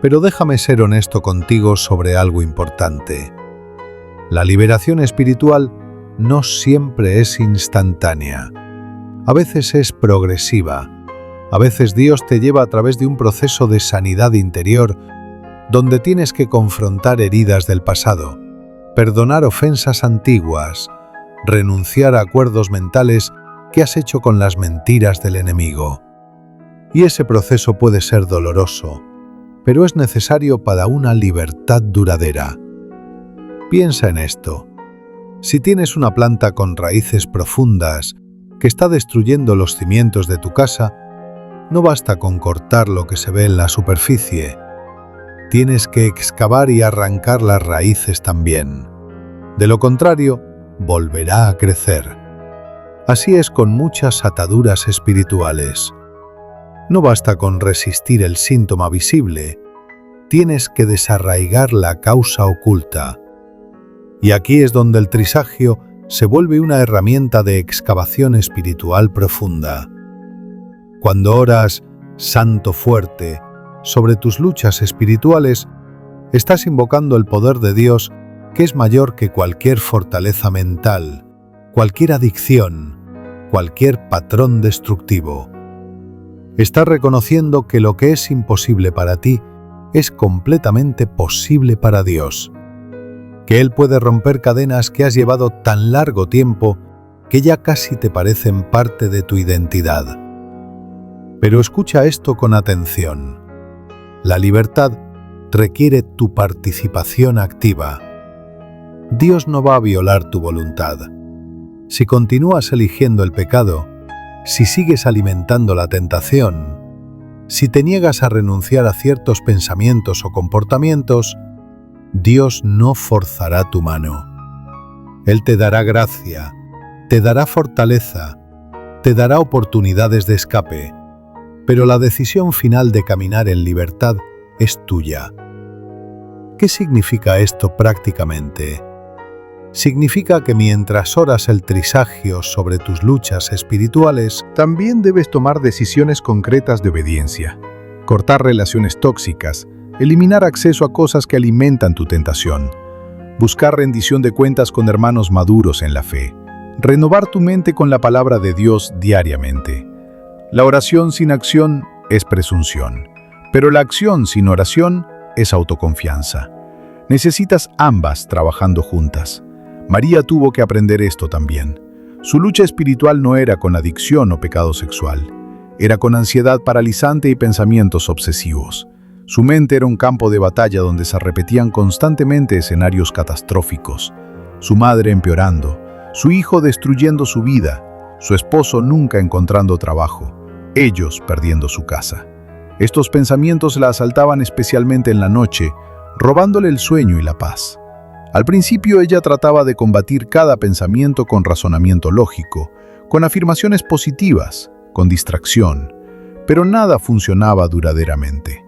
Pero déjame ser honesto contigo sobre algo importante. La liberación espiritual no siempre es instantánea. A veces es progresiva. A veces Dios te lleva a través de un proceso de sanidad interior donde tienes que confrontar heridas del pasado, perdonar ofensas antiguas, renunciar a acuerdos mentales que has hecho con las mentiras del enemigo. Y ese proceso puede ser doloroso, pero es necesario para una libertad duradera. Piensa en esto. Si tienes una planta con raíces profundas que está destruyendo los cimientos de tu casa, no basta con cortar lo que se ve en la superficie. Tienes que excavar y arrancar las raíces también. De lo contrario, volverá a crecer. Así es con muchas ataduras espirituales. No basta con resistir el síntoma visible, tienes que desarraigar la causa oculta. Y aquí es donde el trisagio se vuelve una herramienta de excavación espiritual profunda. Cuando oras Santo Fuerte sobre tus luchas espirituales, estás invocando el poder de Dios que es mayor que cualquier fortaleza mental, cualquier adicción, cualquier patrón destructivo. Estás reconociendo que lo que es imposible para ti es completamente posible para Dios. Que Él puede romper cadenas que has llevado tan largo tiempo que ya casi te parecen parte de tu identidad. Pero escucha esto con atención. La libertad requiere tu participación activa. Dios no va a violar tu voluntad. Si continúas eligiendo el pecado, si sigues alimentando la tentación, si te niegas a renunciar a ciertos pensamientos o comportamientos, Dios no forzará tu mano. Él te dará gracia, te dará fortaleza, te dará oportunidades de escape, pero la decisión final de caminar en libertad es tuya. ¿Qué significa esto prácticamente? Significa que mientras oras el trisagio sobre tus luchas espirituales, También debes tomar decisiones concretas de obediencia, cortar relaciones tóxicas, eliminar acceso a cosas que alimentan tu tentación, buscar rendición de cuentas con hermanos maduros en la fe, renovar tu mente con la palabra de Dios diariamente. La oración sin acción es presunción, pero la acción sin oración es autoconfianza. Necesitas ambas trabajando juntas. María tuvo que aprender esto también. Su lucha espiritual no era con adicción o pecado sexual, era con ansiedad paralizante y pensamientos obsesivos. Su mente era un campo de batalla donde se repetían constantemente escenarios catastróficos. Su madre empeorando, su hijo destruyendo su vida, su esposo nunca encontrando trabajo, ellos perdiendo su casa. Estos pensamientos la asaltaban especialmente en la noche, robándole el sueño y la paz. Al principio ella trataba de combatir cada pensamiento con razonamiento lógico, con afirmaciones positivas, con distracción, pero nada funcionaba duraderamente.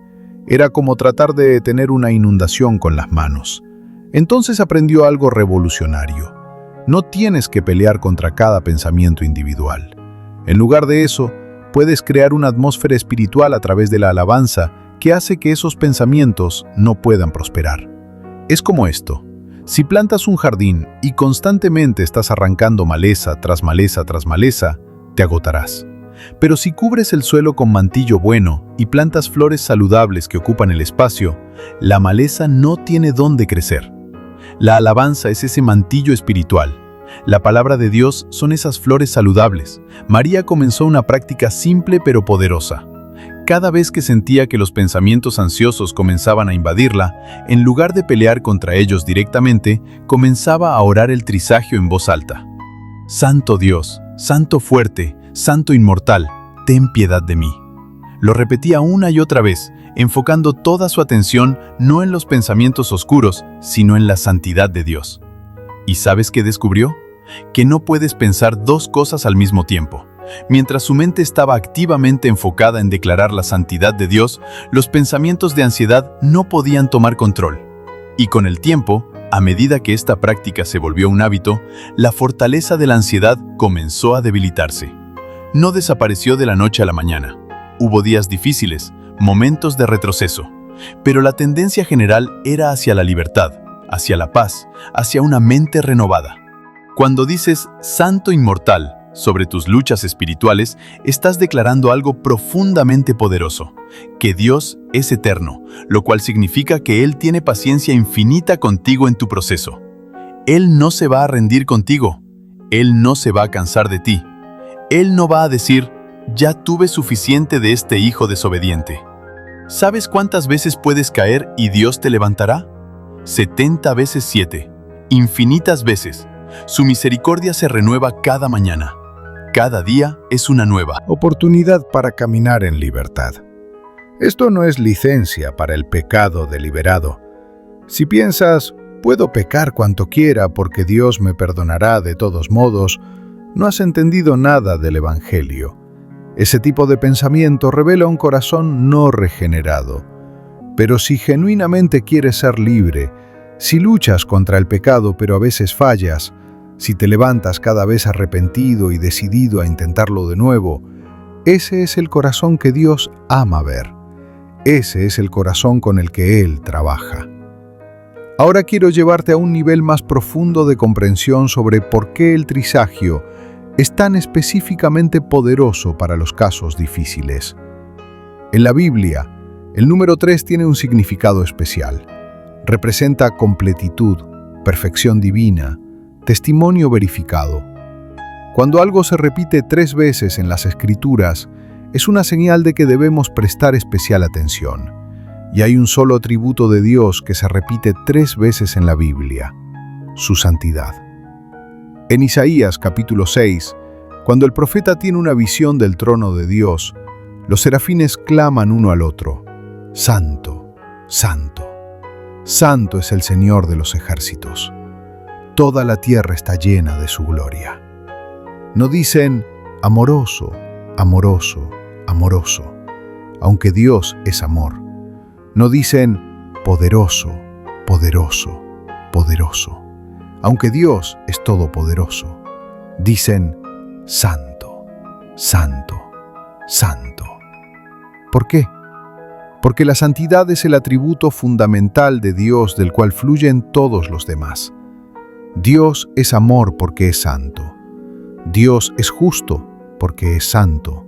Era como tratar de detener una inundación con las manos. Entonces aprendió algo revolucionario. No tienes que pelear contra cada pensamiento individual. En lugar de eso, puedes crear una atmósfera espiritual a través de la alabanza que hace que esos pensamientos no puedan prosperar. Es como esto. Si plantas un jardín y constantemente estás arrancando maleza tras maleza tras maleza, te agotarás. Pero si cubres el suelo con mantillo bueno y plantas flores saludables que ocupan el espacio, la maleza no tiene dónde crecer. La alabanza es ese mantillo espiritual. La palabra de Dios son esas flores saludables. María comenzó una práctica simple pero poderosa. Cada vez que sentía que los pensamientos ansiosos comenzaban a invadirla, en lugar de pelear contra ellos directamente, comenzaba a orar el trisagio en voz alta. Santo Dios, Santo fuerte, Santo inmortal, ten piedad de mí. Lo repetía una y otra vez, enfocando toda su atención no en los pensamientos oscuros, sino en la santidad de Dios. ¿Y sabes qué descubrió? Que no puedes pensar dos cosas al mismo tiempo. Mientras su mente estaba activamente enfocada en declarar la santidad de Dios, los pensamientos de ansiedad no podían tomar control. Y con el tiempo, a medida que esta práctica se volvió un hábito, la fortaleza de la ansiedad comenzó a debilitarse. No desapareció de la noche a la mañana. Hubo días difíciles, momentos de retroceso, pero la tendencia general era hacia la libertad, hacia la paz, hacia una mente renovada. Cuando dices Santo Inmortal sobre tus luchas espirituales, estás declarando algo profundamente poderoso, que Dios es eterno, lo cual significa que Él tiene paciencia infinita contigo en tu proceso. Él no se va a rendir contigo, Él no se va a cansar de ti. Él no va a decir, ya tuve suficiente de este hijo desobediente. ¿Sabes cuántas veces puedes caer y Dios te levantará? 70 veces 7, infinitas veces. Su misericordia se renueva cada mañana. Cada día es una nueva oportunidad para caminar en libertad. Esto no es licencia para el pecado deliberado. Si piensas, puedo pecar cuanto quiera porque Dios me perdonará de todos modos, no has entendido nada del Evangelio. Ese tipo de pensamiento revela un corazón no regenerado. Pero si genuinamente quieres ser libre, si luchas contra el pecado pero a veces fallas, si te levantas cada vez arrepentido y decidido a intentarlo de nuevo, ese es el corazón que Dios ama ver. Ese es el corazón con el que Él trabaja. Ahora quiero llevarte a un nivel más profundo de comprensión sobre por qué el trisagio es tan específicamente poderoso para los casos difíciles. En la Biblia, El número 3 tiene un significado especial. Representa completitud, perfección divina, testimonio verificado. Cuando algo se repite 3 veces en las Escrituras, es una señal de que debemos prestar especial atención. Y hay un solo atributo de Dios que se repite 3 veces en la Biblia: su santidad. En Isaías capítulo 6, cuando el profeta tiene una visión del trono de Dios, los serafines claman uno al otro: Santo, Santo, Santo es el Señor de los ejércitos. Toda la tierra está llena de su gloria. No dicen amoroso, amoroso, amoroso, aunque Dios es amor. No dicen poderoso, poderoso, poderoso, aunque Dios es todopoderoso. Dicen santo, santo, santo. ¿Por qué? Porque la santidad es el atributo fundamental de Dios del cual fluyen todos los demás. Dios es amor porque es santo. Dios es justo porque es santo.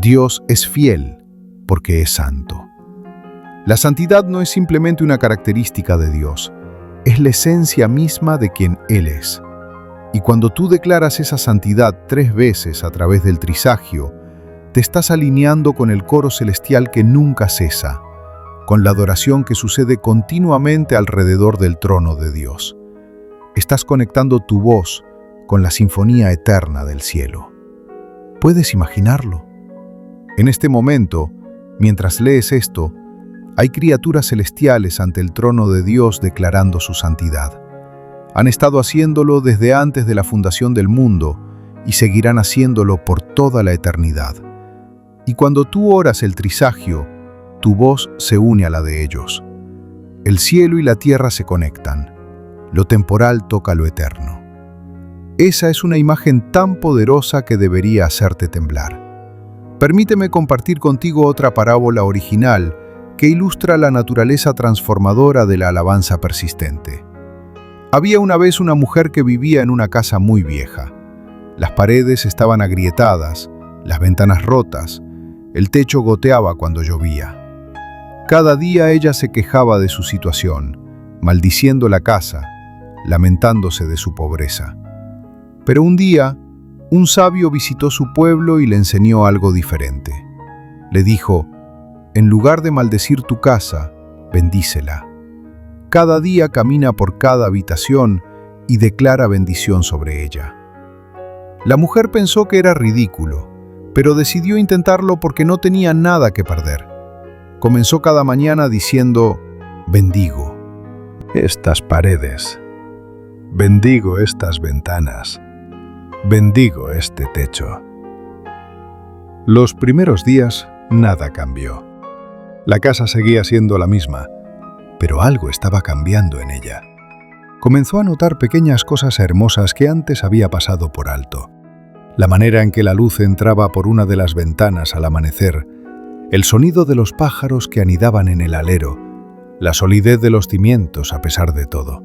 Dios es fiel porque es santo. La santidad no es simplemente una característica de Dios, es la esencia misma de quien Él es. Y cuando tú declaras esa santidad 3 veces a través del trisagio, te estás alineando con el coro celestial que nunca cesa, con la adoración que sucede continuamente alrededor del trono de Dios. Estás conectando tu voz con la sinfonía eterna del cielo. ¿Puedes imaginarlo? En este momento, mientras lees esto, hay criaturas celestiales ante el trono de Dios declarando su santidad. Han estado haciéndolo desde antes de la fundación del mundo y seguirán haciéndolo por toda la eternidad. Y cuando tú oras el trisagio, tu voz se une a la de ellos. El cielo y la tierra se conectan. Lo temporal toca lo eterno. Esa es una imagen tan poderosa que debería hacerte temblar. Permíteme compartir contigo otra parábola original que ilustra la naturaleza transformadora de la alabanza persistente. Había una vez una mujer que vivía en una casa muy vieja. Las paredes estaban agrietadas, las ventanas rotas, el techo goteaba cuando llovía. Cada día ella se quejaba de su situación, maldiciendo la casa, lamentándose de su pobreza. Pero un día, un sabio visitó su pueblo y le enseñó algo diferente. Le dijo: en lugar de maldecir tu casa, bendícela. Cada día camina por cada habitación y declara bendición sobre ella. La mujer pensó que era ridículo, pero decidió intentarlo porque no tenía nada que perder. Comenzó cada mañana diciendo: bendigo estas paredes, bendigo estas ventanas, bendigo este techo. Los primeros días, nada cambió. La casa seguía siendo la misma, pero algo estaba cambiando en ella. Comenzó a notar pequeñas cosas hermosas que antes había pasado por alto. La manera en que la luz entraba por una de las ventanas al amanecer, el sonido de los pájaros que anidaban en el alero, la solidez de los cimientos a pesar de todo.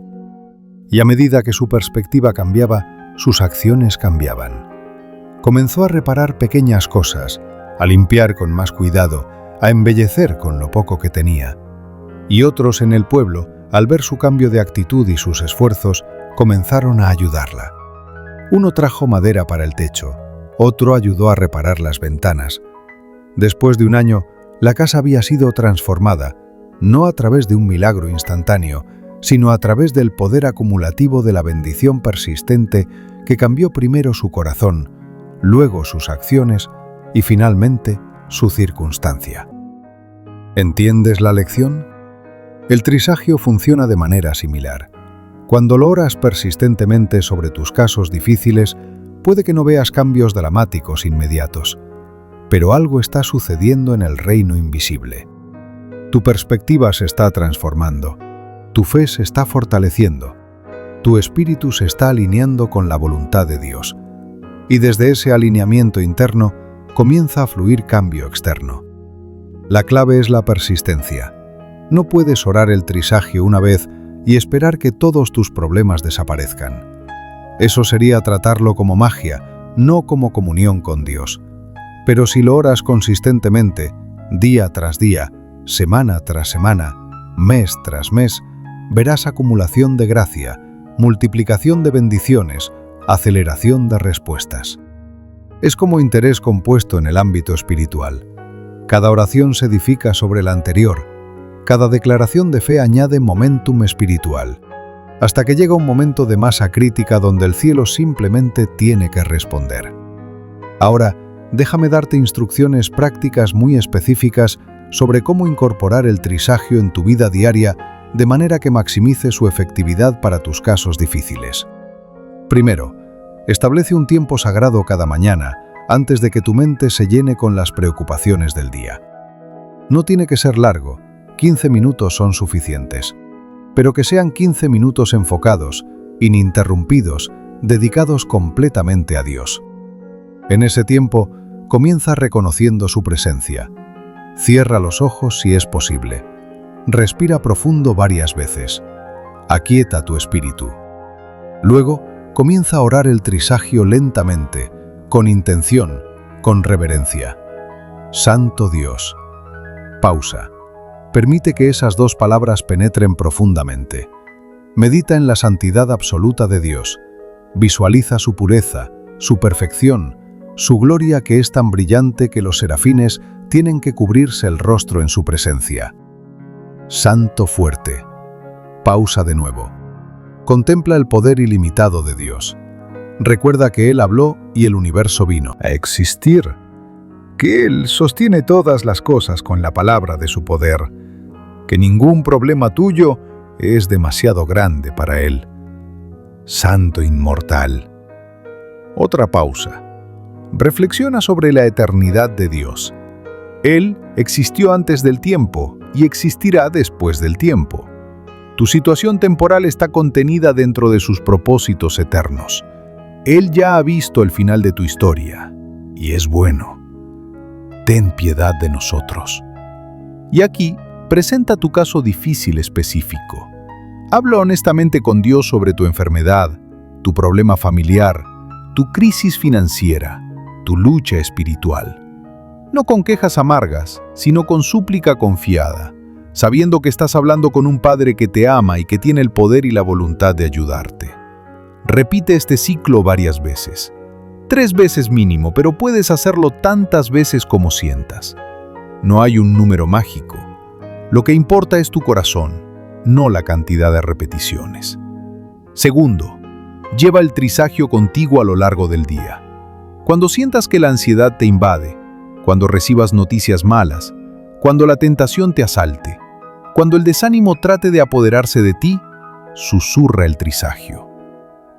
Y a medida que su perspectiva cambiaba, sus acciones cambiaban. Comenzó a reparar pequeñas cosas, a limpiar con más cuidado, a embellecer con lo poco que tenía. Y otros en el pueblo, al ver su cambio de actitud y sus esfuerzos, comenzaron a ayudarla. Uno trajo madera para el techo, otro ayudó a reparar las ventanas. Después de un año, la casa había sido transformada, no a través de un milagro instantáneo, sino a través del poder acumulativo de la bendición persistente que cambió primero su corazón, luego sus acciones y finalmente su circunstancia. ¿Entiendes la lección? El trisagio funciona de manera similar. Cuando lo oras persistentemente sobre tus casos difíciles, puede que no veas cambios dramáticos inmediatos, pero algo está sucediendo en el reino invisible. Tu perspectiva se está transformando, tu fe se está fortaleciendo, tu espíritu se está alineando con la voluntad de Dios, y desde ese alineamiento interno comienza a fluir cambio externo. La clave es la persistencia. No puedes orar el trisagio una vez y esperar que todos tus problemas desaparezcan. Eso sería tratarlo como magia, no como comunión con Dios. Pero si lo oras consistentemente, día tras día, semana tras semana, mes tras mes, verás acumulación de gracia, multiplicación de bendiciones, aceleración de respuestas. Es como interés compuesto en el ámbito espiritual. Cada oración se edifica sobre la anterior. Cada declaración de fe añade momentum espiritual, hasta que llega un momento de masa crítica donde el cielo simplemente tiene que responder. Ahora, déjame darte instrucciones prácticas muy específicas sobre cómo incorporar el trisagio en tu vida diaria de manera que maximice su efectividad para tus casos difíciles. Primero, establece un tiempo sagrado cada mañana antes de que tu mente se llene con las preocupaciones del día. No tiene que ser largo, 15 minutos son suficientes, pero que sean 15 minutos enfocados, ininterrumpidos, dedicados completamente a Dios. En ese tiempo, comienza reconociendo su presencia. Cierra los ojos si es posible. Respira profundo varias veces. Aquieta tu espíritu. Luego, comienza a orar el trisagio lentamente, con intención, con reverencia. Santo Dios. Pausa. Permite que esas dos palabras penetren profundamente. Medita en la santidad absoluta de Dios. Visualiza su pureza, su perfección, su gloria que es tan brillante que los serafines tienen que cubrirse el rostro en su presencia. Santo fuerte. Pausa de nuevo. Contempla el poder ilimitado de Dios. Recuerda que Él habló y el universo vino a existir, que Él sostiene todas las cosas con la palabra de su poder, que ningún problema tuyo es demasiado grande para Él. Santo inmortal. Otra pausa. Reflexiona sobre la eternidad de Dios. Él existió antes del tiempo y existirá después del tiempo. Tu situación temporal está contenida dentro de sus propósitos eternos. Él ya ha visto el final de tu historia y es bueno. Ten piedad de nosotros. Y aquí, presenta tu caso difícil específico. Habla honestamente con Dios sobre tu enfermedad, tu problema familiar, tu crisis financiera, tu lucha espiritual. No con quejas amargas, sino con súplica confiada, sabiendo que estás hablando con un Padre que te ama y que tiene el poder y la voluntad de ayudarte. Repite este ciclo varias veces. 3 veces mínimo, pero puedes hacerlo tantas veces como sientas. No hay un número mágico. Lo que importa es tu corazón, no la cantidad de repeticiones. Segundo, lleva el trisagio contigo a lo largo del día. Cuando sientas que la ansiedad te invade, cuando recibas noticias malas, cuando la tentación te asalte, cuando el desánimo trate de apoderarse de ti, susurra el trisagio.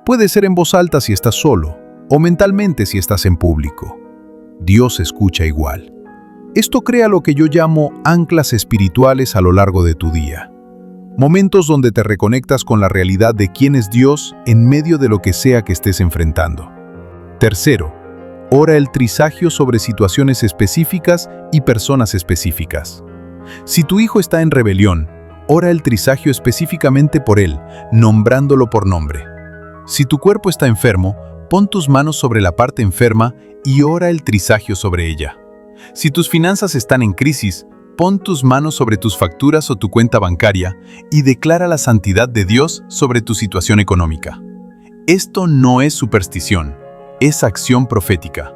Puede ser en voz alta si estás solo, o mentalmente si estás en público. Dios escucha igual. Esto crea lo que yo llamo anclas espirituales a lo largo de tu día. Momentos donde te reconectas con la realidad de quién es Dios en medio de lo que sea que estés enfrentando. Tercero, ora el trisagio sobre situaciones específicas y personas específicas. Si tu hijo está en rebelión, ora el trisagio específicamente por él, nombrándolo por nombre. Si tu cuerpo está enfermo, pon tus manos sobre la parte enferma y ora el trisagio sobre ella. Si tus finanzas están en crisis, pon tus manos sobre tus facturas o tu cuenta bancaria y declara la santidad de Dios sobre tu situación económica. Esto no es superstición, es acción profética.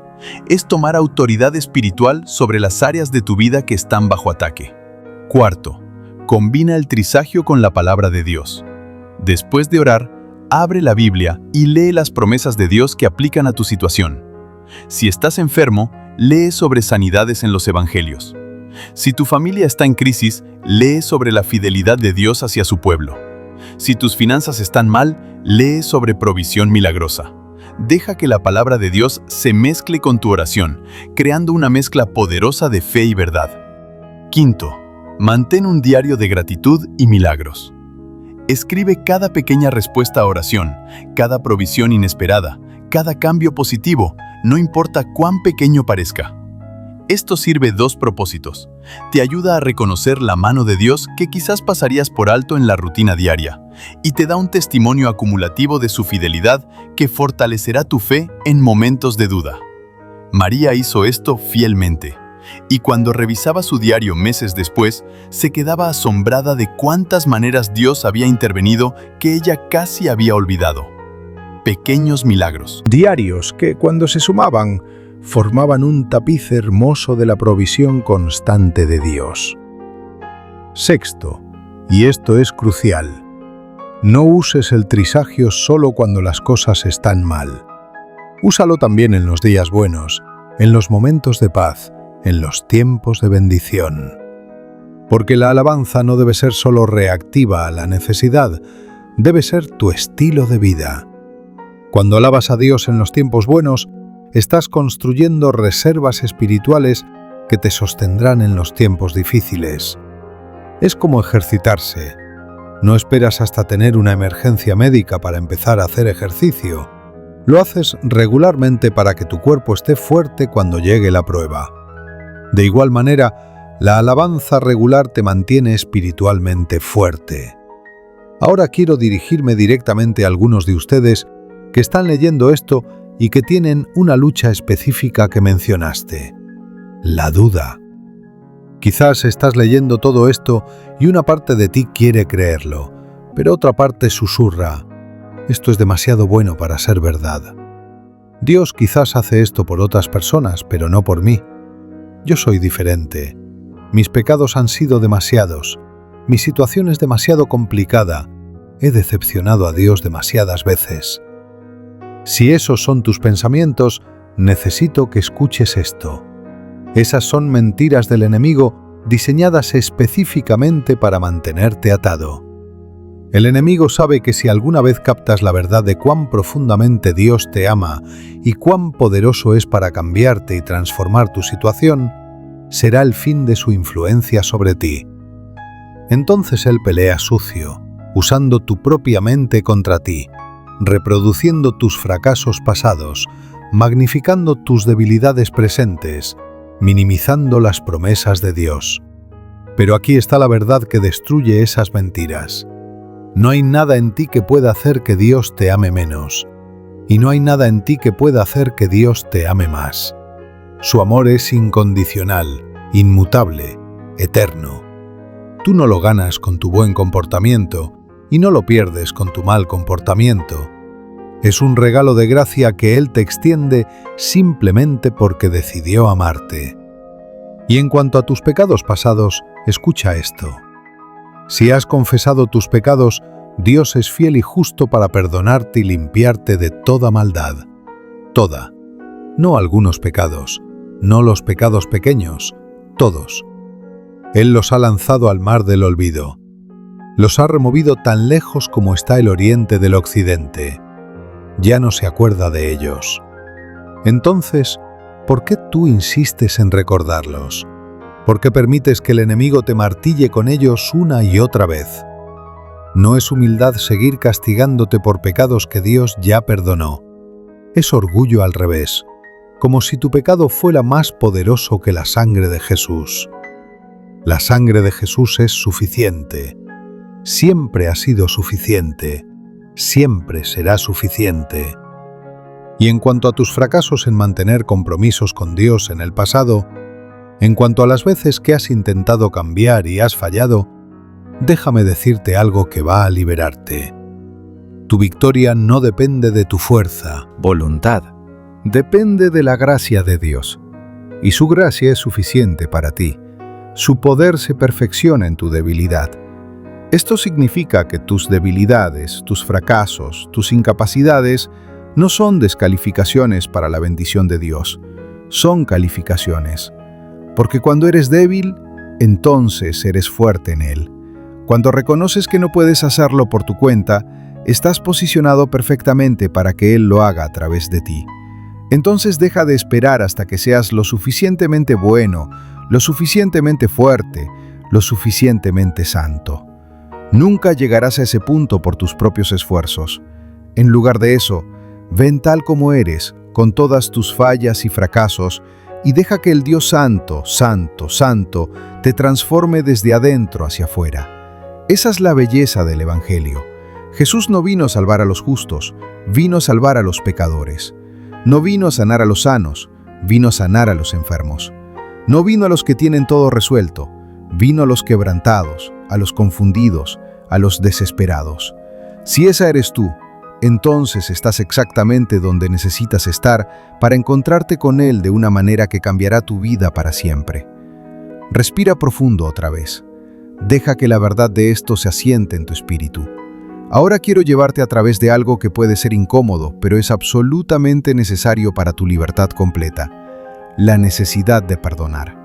Es tomar autoridad espiritual sobre las áreas de tu vida que están bajo ataque. Cuarto, combina el trisagio con la palabra de Dios. Después de orar, abre la Biblia y lee las promesas de Dios que aplican a tu situación. Si estás enfermo, lee sobre sanidades en los evangelios. Si tu familia está en crisis, lee sobre la fidelidad de Dios hacia su pueblo. Si tus finanzas están mal, lee sobre provisión milagrosa. Deja que la palabra de Dios se mezcle con tu oración, creando una mezcla poderosa de fe y verdad. Quinto, mantén un diario de gratitud y milagros. Escribe cada pequeña respuesta a oración, cada provisión inesperada, cada cambio positivo, no importa cuán pequeño parezca. Esto sirve 2 propósitos. Te ayuda a reconocer la mano de Dios que quizás pasarías por alto en la rutina diaria, y te da un testimonio acumulativo de su fidelidad que fortalecerá tu fe en momentos de duda. María hizo esto fielmente. Y cuando revisaba su diario meses después, se quedaba asombrada de cuántas maneras Dios había intervenido que ella casi había olvidado. Pequeños milagros. Diarios que, cuando se sumaban, formaban un tapiz hermoso de la provisión constante de Dios. Sexto, y esto es crucial, no uses el trisagio solo cuando las cosas están mal. Úsalo también en los días buenos, en los momentos de paz, en los tiempos de bendición. Porque la alabanza no debe ser solo reactiva a la necesidad, debe ser tu estilo de vida. Cuando alabas a Dios en los tiempos buenos, estás construyendo reservas espirituales que te sostendrán en los tiempos difíciles. Es como ejercitarse. No esperas hasta tener una emergencia médica para empezar a hacer ejercicio. Lo haces regularmente para que tu cuerpo esté fuerte cuando llegue la prueba. De igual manera, la alabanza regular te mantiene espiritualmente fuerte. Ahora quiero dirigirme directamente a algunos de ustedes que están leyendo esto y que tienen una lucha específica que mencionaste: la duda. Quizás estás leyendo todo esto y una parte de ti quiere creerlo, pero otra parte susurra: esto es demasiado bueno para ser verdad. Dios quizás hace esto por otras personas, pero no por mí. Yo soy diferente. Mis pecados han sido demasiados. Mi situación es demasiado complicada. He decepcionado a Dios demasiadas veces. Si esos son tus pensamientos, necesito que escuches esto. Esas son mentiras del enemigo diseñadas específicamente para mantenerte atado. El enemigo sabe que si alguna vez captas la verdad de cuán profundamente Dios te ama y cuán poderoso es para cambiarte y transformar tu situación, será el fin de su influencia sobre ti. Entonces él pelea sucio, usando tu propia mente contra ti, reproduciendo tus fracasos pasados, magnificando tus debilidades presentes, minimizando las promesas de Dios. Pero aquí está la verdad que destruye esas mentiras. No hay nada en ti que pueda hacer que Dios te ame menos, y no hay nada en ti que pueda hacer que Dios te ame más. Su amor es incondicional, inmutable, eterno. Tú no lo ganas con tu buen comportamiento y no lo pierdes con tu mal comportamiento. Es un regalo de gracia que Él te extiende simplemente porque decidió amarte. Y en cuanto a tus pecados pasados, escucha esto. Si has confesado tus pecados, Dios es fiel y justo para perdonarte y limpiarte de toda maldad. Toda. No algunos pecados, no los pecados pequeños, todos. Él los ha lanzado al mar del olvido. Los ha removido tan lejos como está el oriente del occidente. Ya no se acuerda de ellos. Entonces, ¿por qué tú insistes en recordarlos? ¿Por qué permites que el enemigo te martille con ellos una y otra vez? No es humildad seguir castigándote por pecados que Dios ya perdonó. Es orgullo al revés, como si tu pecado fuera más poderoso que la sangre de Jesús. La sangre de Jesús es suficiente. Siempre ha sido suficiente. Siempre será suficiente. Y en cuanto a tus fracasos en mantener compromisos con Dios en el pasado, en cuanto a las veces que has intentado cambiar y has fallado, déjame decirte algo que va a liberarte. Tu victoria no depende de tu fuerza, voluntad. Depende de la gracia de Dios. Y su gracia es suficiente para ti. Su poder se perfecciona en tu debilidad. Esto significa que tus debilidades, tus fracasos, tus incapacidades no son descalificaciones para la bendición de Dios. Son calificaciones. Porque cuando eres débil, entonces eres fuerte en Él. Cuando reconoces que no puedes hacerlo por tu cuenta, estás posicionado perfectamente para que Él lo haga a través de ti. Entonces deja de esperar hasta que seas lo suficientemente bueno, lo suficientemente fuerte, lo suficientemente santo. Nunca llegarás a ese punto por tus propios esfuerzos. En lugar de eso, ven tal como eres, con todas tus fallas y fracasos, y deja que el Dios Santo, Santo, Santo, te transforme desde adentro hacia afuera. Esa es la belleza del Evangelio. Jesús no vino a salvar a los justos, vino a salvar a los pecadores. No vino a sanar a los sanos, vino a sanar a los enfermos. No vino a los que tienen todo resuelto, vino a los quebrantados, a los confundidos, a los desesperados. Si esa eres tú, entonces estás exactamente donde necesitas estar para encontrarte con Él de una manera que cambiará tu vida para siempre. Respira profundo otra vez. Deja que la verdad de esto se asiente en tu espíritu. Ahora quiero llevarte a través de algo que puede ser incómodo, pero es absolutamente necesario para tu libertad completa: la necesidad de perdonar.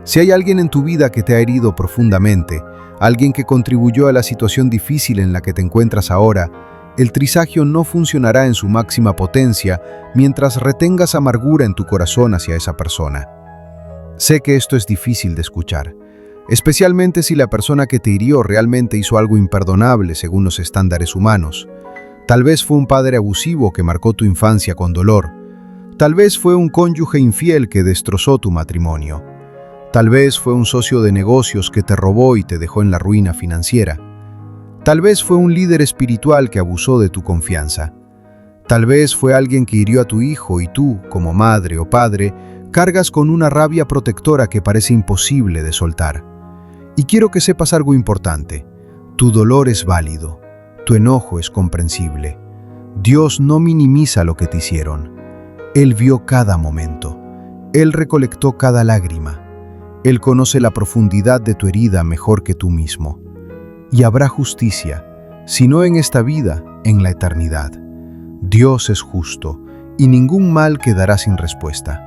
Si hay alguien en tu vida que te ha herido profundamente, alguien que contribuyó a la situación difícil en la que te encuentras ahora, el trisagio no funcionará en su máxima potencia mientras retengas amargura en tu corazón hacia esa persona. Sé que esto es difícil de escuchar, especialmente si la persona que te hirió realmente hizo algo imperdonable según los estándares humanos. Tal vez fue un padre abusivo que marcó tu infancia con dolor. Tal vez fue un cónyuge infiel que destrozó tu matrimonio. Tal vez fue un socio de negocios que te robó y te dejó en la ruina financiera. Tal vez fue un líder espiritual que abusó de tu confianza. Tal vez fue alguien que hirió a tu hijo y tú, como madre o padre, cargas con una rabia protectora que parece imposible de soltar. Y quiero que sepas algo importante: tu dolor es válido, tu enojo es comprensible. Dios no minimiza lo que te hicieron. Él vio cada momento. Él recolectó cada lágrima. Él conoce la profundidad de tu herida mejor que tú mismo. Y habrá justicia, si no en esta vida, en la eternidad. Dios es justo, y ningún mal quedará sin respuesta.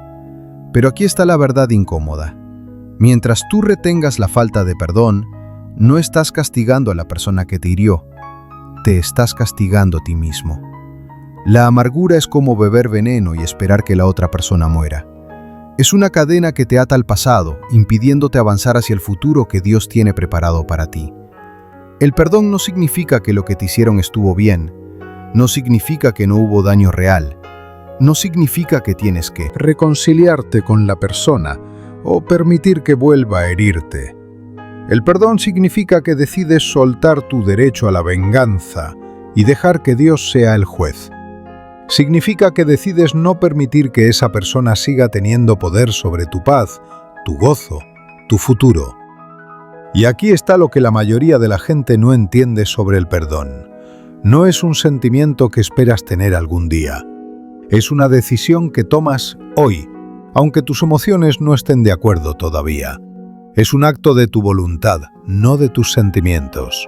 Pero aquí está la verdad incómoda. Mientras tú retengas la falta de perdón, no estás castigando a la persona que te hirió, te estás castigando a ti mismo. La amargura es como beber veneno y esperar que la otra persona muera. Es una cadena que te ata al pasado, impidiéndote avanzar hacia el futuro que Dios tiene preparado para ti. El perdón no significa que lo que te hicieron estuvo bien, no significa que no hubo daño real, no significa que tienes que reconciliarte con la persona o permitir que vuelva a herirte. El perdón significa que decides soltar tu derecho a la venganza y dejar que Dios sea el juez. Significa que decides no permitir que esa persona siga teniendo poder sobre tu paz, tu gozo, tu futuro. Y aquí está lo que la mayoría de la gente no entiende sobre el perdón. No es un sentimiento que esperas tener algún día. Es una decisión que tomas hoy, aunque tus emociones no estén de acuerdo todavía. Es un acto de tu voluntad, no de tus sentimientos.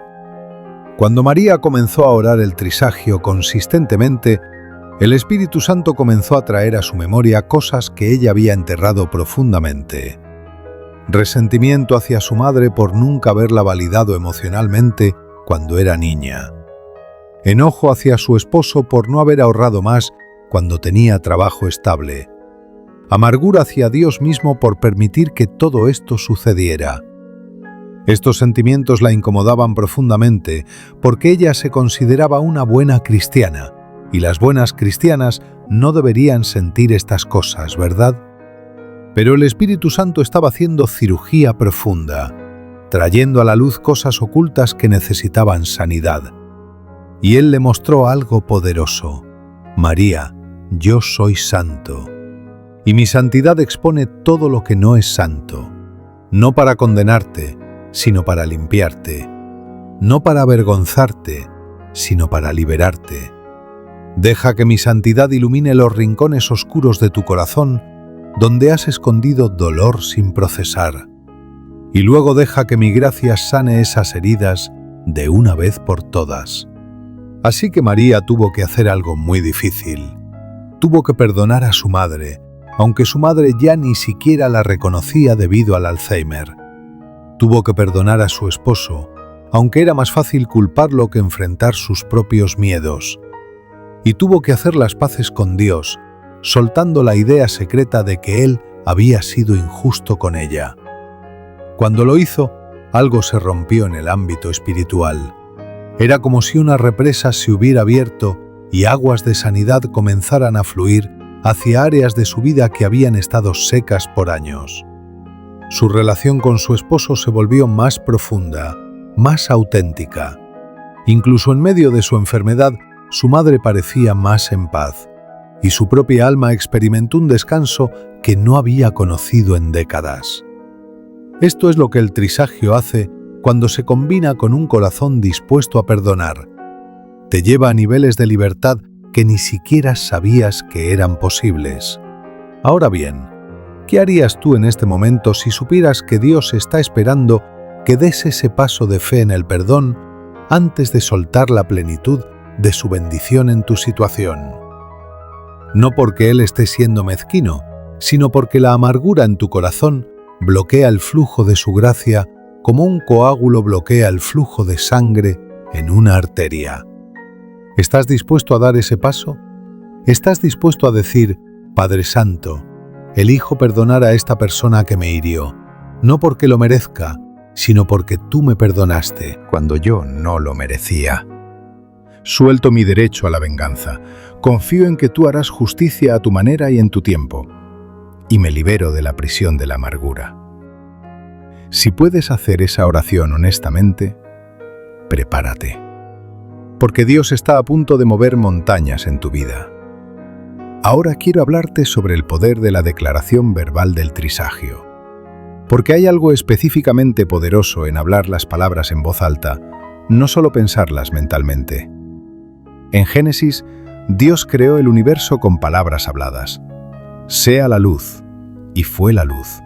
Cuando María comenzó a orar el trisagio consistentemente, el Espíritu Santo comenzó a traer a su memoria cosas que ella había enterrado profundamente. Resentimiento hacia su madre por nunca haberla validado emocionalmente cuando era niña. Enojo hacia su esposo por no haber ahorrado más cuando tenía trabajo estable. Amargura hacia Dios mismo por permitir que todo esto sucediera. Estos sentimientos la incomodaban profundamente porque ella se consideraba una buena cristiana, y las buenas cristianas no deberían sentir estas cosas, ¿verdad? Pero el Espíritu Santo estaba haciendo cirugía profunda, trayendo a la luz cosas ocultas que necesitaban sanidad. Y Él le mostró algo poderoso: María, yo soy santo, y mi santidad expone todo lo que no es santo, no para condenarte, sino para limpiarte, no para avergonzarte, sino para liberarte. Deja que mi santidad ilumine los rincones oscuros de tu corazón, donde has escondido dolor sin procesar. Y luego deja que mi gracia sane esas heridas de una vez por todas. Así que María tuvo que hacer algo muy difícil. Tuvo que perdonar a su madre, aunque su madre ya ni siquiera la reconocía debido al Alzheimer. Tuvo que perdonar a su esposo, aunque era más fácil culparlo que enfrentar sus propios miedos. Y tuvo que hacer las paces con Dios, soltando la idea secreta de que Él había sido injusto con ella. Cuando lo hizo, algo se rompió en el ámbito espiritual. Era como si una represa se hubiera abierto y aguas de sanidad comenzaran a fluir hacia áreas de su vida que habían estado secas por años. Su relación con su esposo se volvió más profunda, más auténtica. Incluso en medio de su enfermedad, su madre parecía más en paz, y su propia alma experimentó un descanso que no había conocido en décadas. Esto es lo que el trisagio hace cuando se combina con un corazón dispuesto a perdonar. Te lleva a niveles de libertad que ni siquiera sabías que eran posibles. Ahora bien, ¿qué harías tú en este momento si supieras que Dios está esperando que des ese paso de fe en el perdón antes de soltar la plenitud de su bendición en tu situación? No porque Él esté siendo mezquino, sino porque la amargura en tu corazón bloquea el flujo de su gracia como un coágulo bloquea el flujo de sangre en una arteria. ¿Estás dispuesto a dar ese paso? ¿Estás dispuesto a decir, Padre Santo, elijo perdonar a esta persona que me hirió, no porque lo merezca, sino porque tú me perdonaste cuando yo no lo merecía? Suelto mi derecho a la venganza. Confío en que tú harás justicia a tu manera y en tu tiempo. Y me libero de la prisión de la amargura. Si puedes hacer esa oración honestamente, prepárate. Porque Dios está a punto de mover montañas en tu vida. Ahora quiero hablarte sobre el poder de la declaración verbal del trisagio. Porque hay algo específicamente poderoso en hablar las palabras en voz alta, no solo pensarlas mentalmente. En Génesis, Dios creó el universo con palabras habladas. Sea la luz, y fue la luz.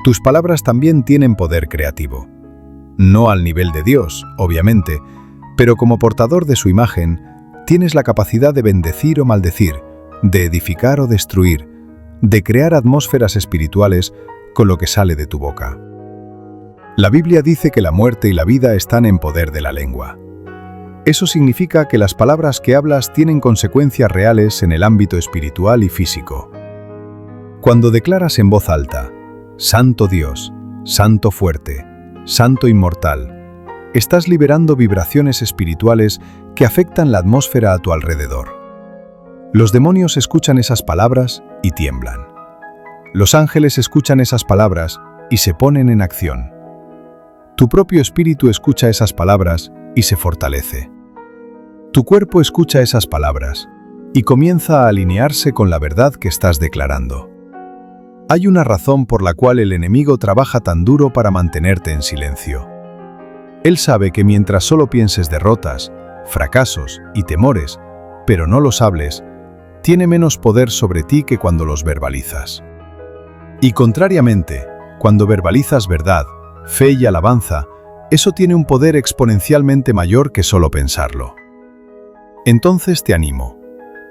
Tus palabras también tienen poder creativo. No al nivel de Dios, obviamente, pero como portador de su imagen, tienes la capacidad de bendecir o maldecir, de edificar o destruir, de crear atmósferas espirituales con lo que sale de tu boca. La Biblia dice que la muerte y la vida están en poder de la lengua. Eso significa que las palabras que hablas tienen consecuencias reales en el ámbito espiritual y físico. Cuando declaras en voz alta, Santo Dios, Santo fuerte, Santo inmortal, estás liberando vibraciones espirituales que afectan la atmósfera a tu alrededor. Los demonios escuchan esas palabras y tiemblan. Los ángeles escuchan esas palabras y se ponen en acción. Tu propio espíritu escucha esas palabras y se fortalece. Tu cuerpo escucha esas palabras y comienza a alinearse con la verdad que estás declarando. Hay una razón por la cual el enemigo trabaja tan duro para mantenerte en silencio. Él sabe que mientras solo pienses derrotas, fracasos y temores, pero no los hables, tiene menos poder sobre ti que cuando los verbalizas. Y contrariamente, cuando verbalizas verdad, fe y alabanza, eso tiene un poder exponencialmente mayor que solo pensarlo. Entonces te animo,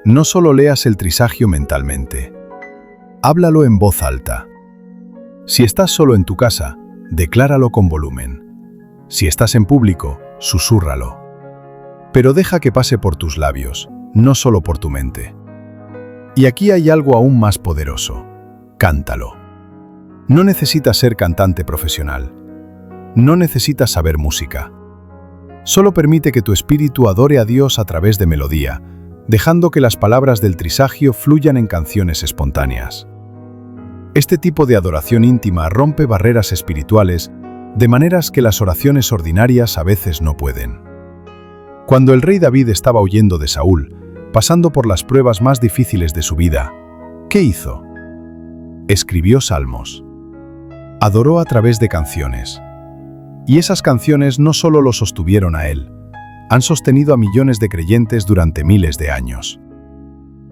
no solo leas el trisagio mentalmente, háblalo en voz alta. Si estás solo en tu casa, decláralo con volumen. Si estás en público, susúrralo. Pero deja que pase por tus labios, no solo por tu mente. Y aquí hay algo aún más poderoso. Cántalo. No necesitas ser cantante profesional. No necesitas saber música. Solo permite que tu espíritu adore a Dios a través de melodía, dejando que las palabras del trisagio fluyan en canciones espontáneas. Este tipo de adoración íntima rompe barreras espirituales de maneras que las oraciones ordinarias a veces no pueden. Cuando el rey David estaba huyendo de Saúl, pasando por las pruebas más difíciles de su vida, ¿qué hizo? Escribió salmos. Adoró a través de canciones. Y esas canciones no solo lo sostuvieron a él, han sostenido a millones de creyentes durante miles de años.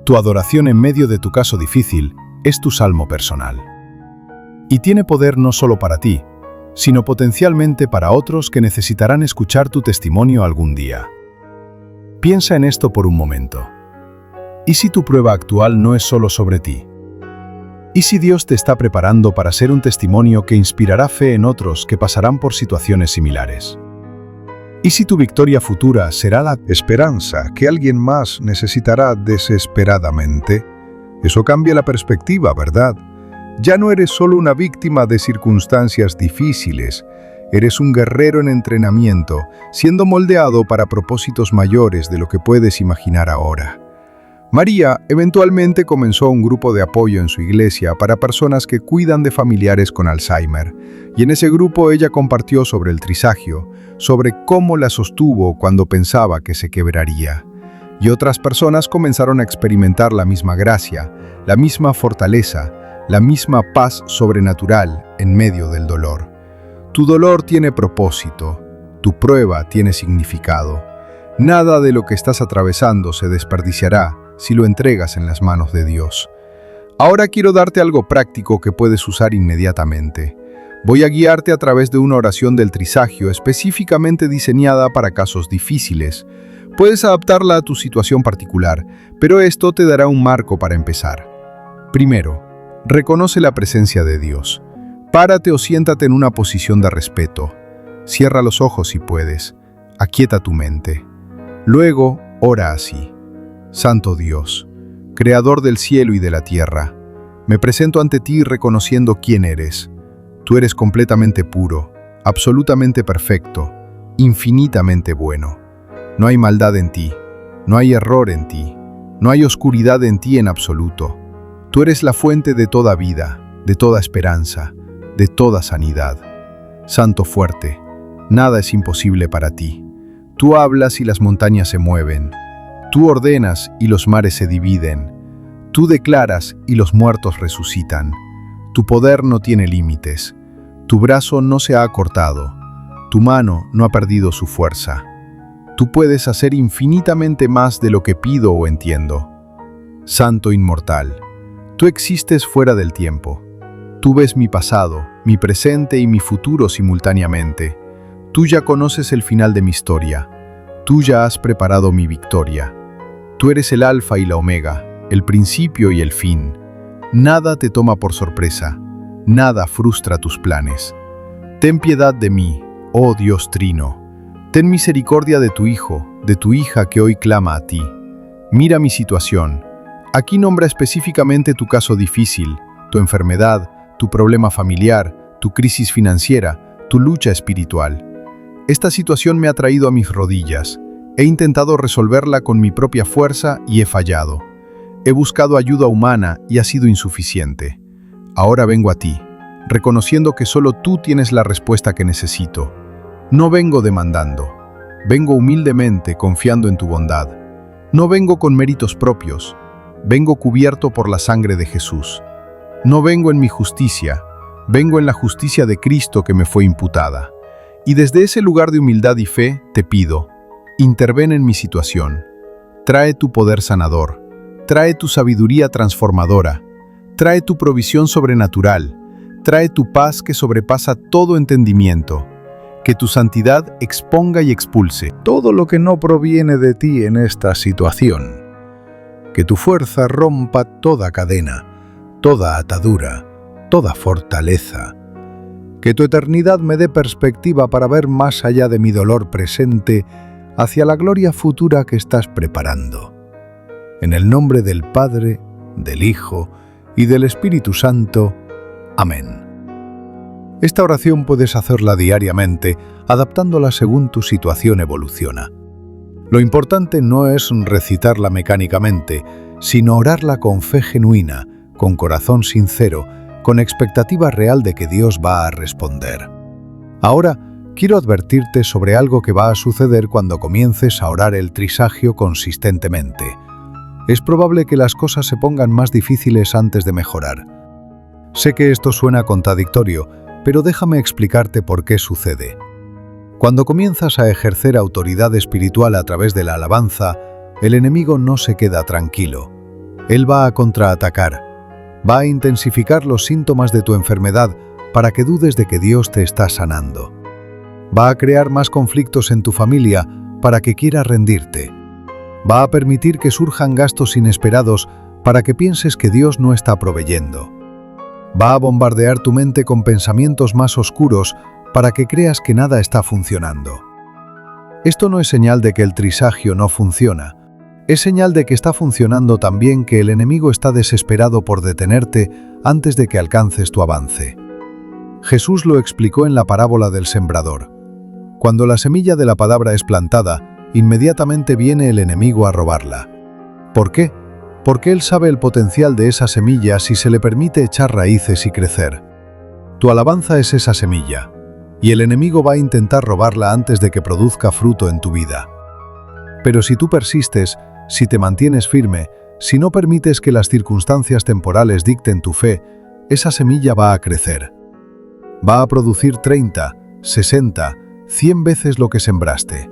Tu adoración en medio de tu caso difícil es tu salmo personal. Y tiene poder no solo para ti, sino potencialmente para otros que necesitarán escuchar tu testimonio algún día. Piensa en esto por un momento. ¿Y si tu prueba actual no es solo sobre ti? ¿Y si Dios te está preparando para ser un testimonio que inspirará fe en otros que pasarán por situaciones similares? ¿Y si tu victoria futura será la esperanza que alguien más necesitará desesperadamente? Eso cambia la perspectiva, ¿verdad? Ya no eres solo una víctima de circunstancias difíciles, eres un guerrero en entrenamiento, siendo moldeado para propósitos mayores de lo que puedes imaginar ahora. María eventualmente comenzó un grupo de apoyo en su iglesia para personas que cuidan de familiares con Alzheimer, y en ese grupo ella compartió sobre el trisagio, sobre cómo la sostuvo cuando pensaba que se quebraría. Y otras personas comenzaron a experimentar la misma gracia, la misma fortaleza, la misma paz sobrenatural en medio del dolor. Tu dolor tiene propósito, tu prueba tiene significado. Nada de lo que estás atravesando se desperdiciará si lo entregas en las manos de Dios. Ahora quiero darte algo práctico que puedes usar inmediatamente. Voy a guiarte a través de una oración del Trisagio específicamente diseñada para casos difíciles. Puedes adaptarla a tu situación particular, pero esto te dará un marco para empezar. Primero, reconoce la presencia de Dios. Párate o siéntate en una posición de respeto. Cierra los ojos si puedes. Aquieta tu mente. Luego, ora así. Santo Dios, Creador del cielo y de la tierra, me presento ante ti reconociendo quién eres. Tú eres completamente puro, absolutamente perfecto, infinitamente bueno. No hay maldad en ti, no hay error en ti, no hay oscuridad en ti en absoluto. Tú eres la fuente de toda vida, de toda esperanza, de toda sanidad. Santo fuerte, nada es imposible para ti. Tú hablas y las montañas se mueven. Tú ordenas y los mares se dividen. Tú declaras y los muertos resucitan. Tu poder no tiene límites. Tu brazo no se ha acortado. Tu mano no ha perdido su fuerza. Tú puedes hacer infinitamente más de lo que pido o entiendo. Santo inmortal, tú existes fuera del tiempo. Tú ves mi pasado, mi presente y mi futuro simultáneamente. Tú ya conoces el final de mi historia. Tú ya has preparado mi victoria. Tú eres el alfa y la omega, el principio y el fin. Nada te toma por sorpresa. Nada frustra tus planes. Ten piedad de mí, oh Dios Trino. Ten misericordia de tu hijo, de tu hija que hoy clama a ti. Mira mi situación. Aquí nombra específicamente tu caso difícil, tu enfermedad, tu problema familiar, tu crisis financiera, tu lucha espiritual. Esta situación me ha traído a mis rodillas. He intentado resolverla con mi propia fuerza y he fallado. He buscado ayuda humana y ha sido insuficiente. Ahora vengo a ti, reconociendo que solo tú tienes la respuesta que necesito. No vengo demandando. Vengo humildemente confiando en tu bondad. No vengo con méritos propios. Vengo cubierto por la sangre de Jesús. No vengo en mi justicia. Vengo en la justicia de Cristo que me fue imputada. Y desde ese lugar de humildad y fe te pido, interven en mi situación. Trae tu poder sanador. Trae tu sabiduría transformadora. Trae tu provisión sobrenatural. Trae tu paz que sobrepasa todo entendimiento. Que tu santidad exponga y expulse todo lo que no proviene de ti en esta situación. Que tu fuerza rompa toda cadena, toda atadura, toda fortaleza. Que tu eternidad me dé perspectiva para ver más allá de mi dolor presente hacia la gloria futura que estás preparando. En el nombre del Padre, del Hijo y del Espíritu Santo. Amén. Esta oración puedes hacerla diariamente, adaptándola según tu situación evoluciona. Lo importante no es recitarla mecánicamente, sino orarla con fe genuina, con corazón sincero, con expectativa real de que Dios va a responder. Ahora, quiero advertirte sobre algo que va a suceder cuando comiences a orar el Trisagio consistentemente. Es probable que las cosas se pongan más difíciles antes de mejorar. Sé que esto suena contradictorio, pero déjame explicarte por qué sucede. Cuando comienzas a ejercer autoridad espiritual a través de la alabanza, el enemigo no se queda tranquilo. Él va a contraatacar. Va a intensificar los síntomas de tu enfermedad para que dudes de que Dios te está sanando. Va a crear más conflictos en tu familia para que quieras rendirte. Va a permitir que surjan gastos inesperados para que pienses que Dios no está proveyendo. Va a bombardear tu mente con pensamientos más oscuros para que creas que nada está funcionando. Esto no es señal de que el Trisagio no funciona. Es señal de que está funcionando también, que el enemigo está desesperado por detenerte antes de que alcances tu avance. Jesús lo explicó en la parábola del sembrador. Cuando la semilla de la palabra es plantada, inmediatamente viene el enemigo a robarla. ¿Por qué? Porque él sabe el potencial de esa semilla si se le permite echar raíces y crecer. Tu alabanza es esa semilla, y el enemigo va a intentar robarla antes de que produzca fruto en tu vida. Pero si tú persistes, si te mantienes firme, si no permites que las circunstancias temporales dicten tu fe, esa semilla va a crecer. Va a producir 30, 60, 100 veces lo que sembraste.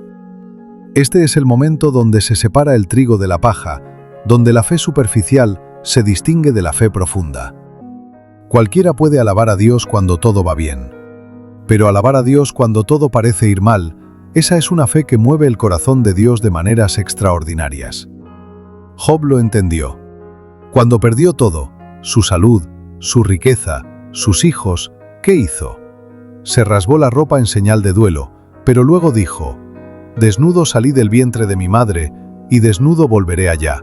Este es el momento donde se separa el trigo de la paja, donde la fe superficial se distingue de la fe profunda. Cualquiera puede alabar a Dios cuando todo va bien. Pero alabar a Dios cuando todo parece ir mal, esa es una fe que mueve el corazón de Dios de maneras extraordinarias. Job lo entendió. Cuando perdió todo, su salud, su riqueza, sus hijos, ¿qué hizo? Se rasgó la ropa en señal de duelo, pero luego dijo: «Desnudo salí del vientre de mi madre, y desnudo volveré allá.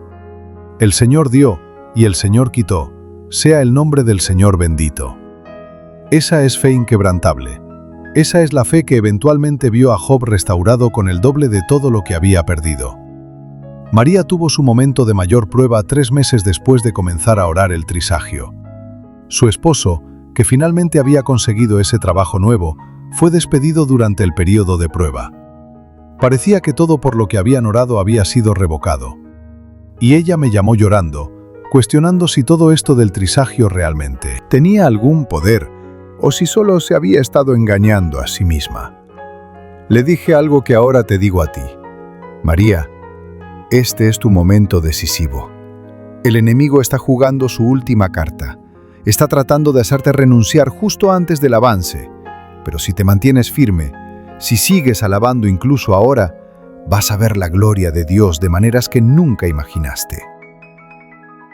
El Señor dio, y el Señor quitó, sea el nombre del Señor bendito». Esa es fe inquebrantable. Esa es la fe que eventualmente vio a Job restaurado con el doble de todo lo que había perdido. María tuvo su momento de mayor prueba 3 meses después de comenzar a orar el trisagio. Su esposo, que finalmente había conseguido ese trabajo nuevo, fue despedido durante el periodo de prueba. Parecía que todo por lo que habían orado había sido revocado. Y ella me llamó llorando, cuestionando si todo esto del trisagio realmente tenía algún poder, o si solo se había estado engañando a sí misma. Le dije algo que ahora te digo a ti. María, este es tu momento decisivo. El enemigo está jugando su última carta. Está tratando de hacerte renunciar justo antes del avance. Pero si te mantienes firme, si sigues alabando incluso ahora, vas a ver la gloria de Dios de maneras que nunca imaginaste.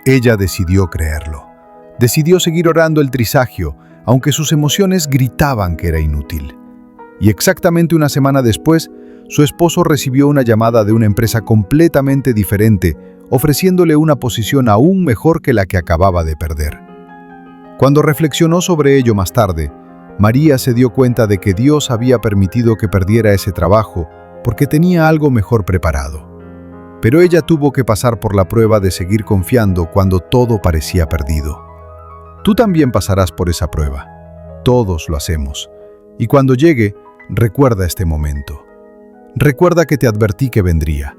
Ella decidió creerlo. Decidió seguir orando el trisagio, aunque sus emociones gritaban que era inútil. Y exactamente una semana después, su esposo recibió una llamada de una empresa completamente diferente, ofreciéndole una posición aún mejor que la que acababa de perder. Cuando reflexionó sobre ello más tarde, María se dio cuenta de que Dios había permitido que perdiera ese trabajo porque tenía algo mejor preparado. Pero ella tuvo que pasar por la prueba de seguir confiando cuando todo parecía perdido. Tú también pasarás por esa prueba. Todos lo hacemos. Y cuando llegue, recuerda este momento. Recuerda que te advertí que vendría.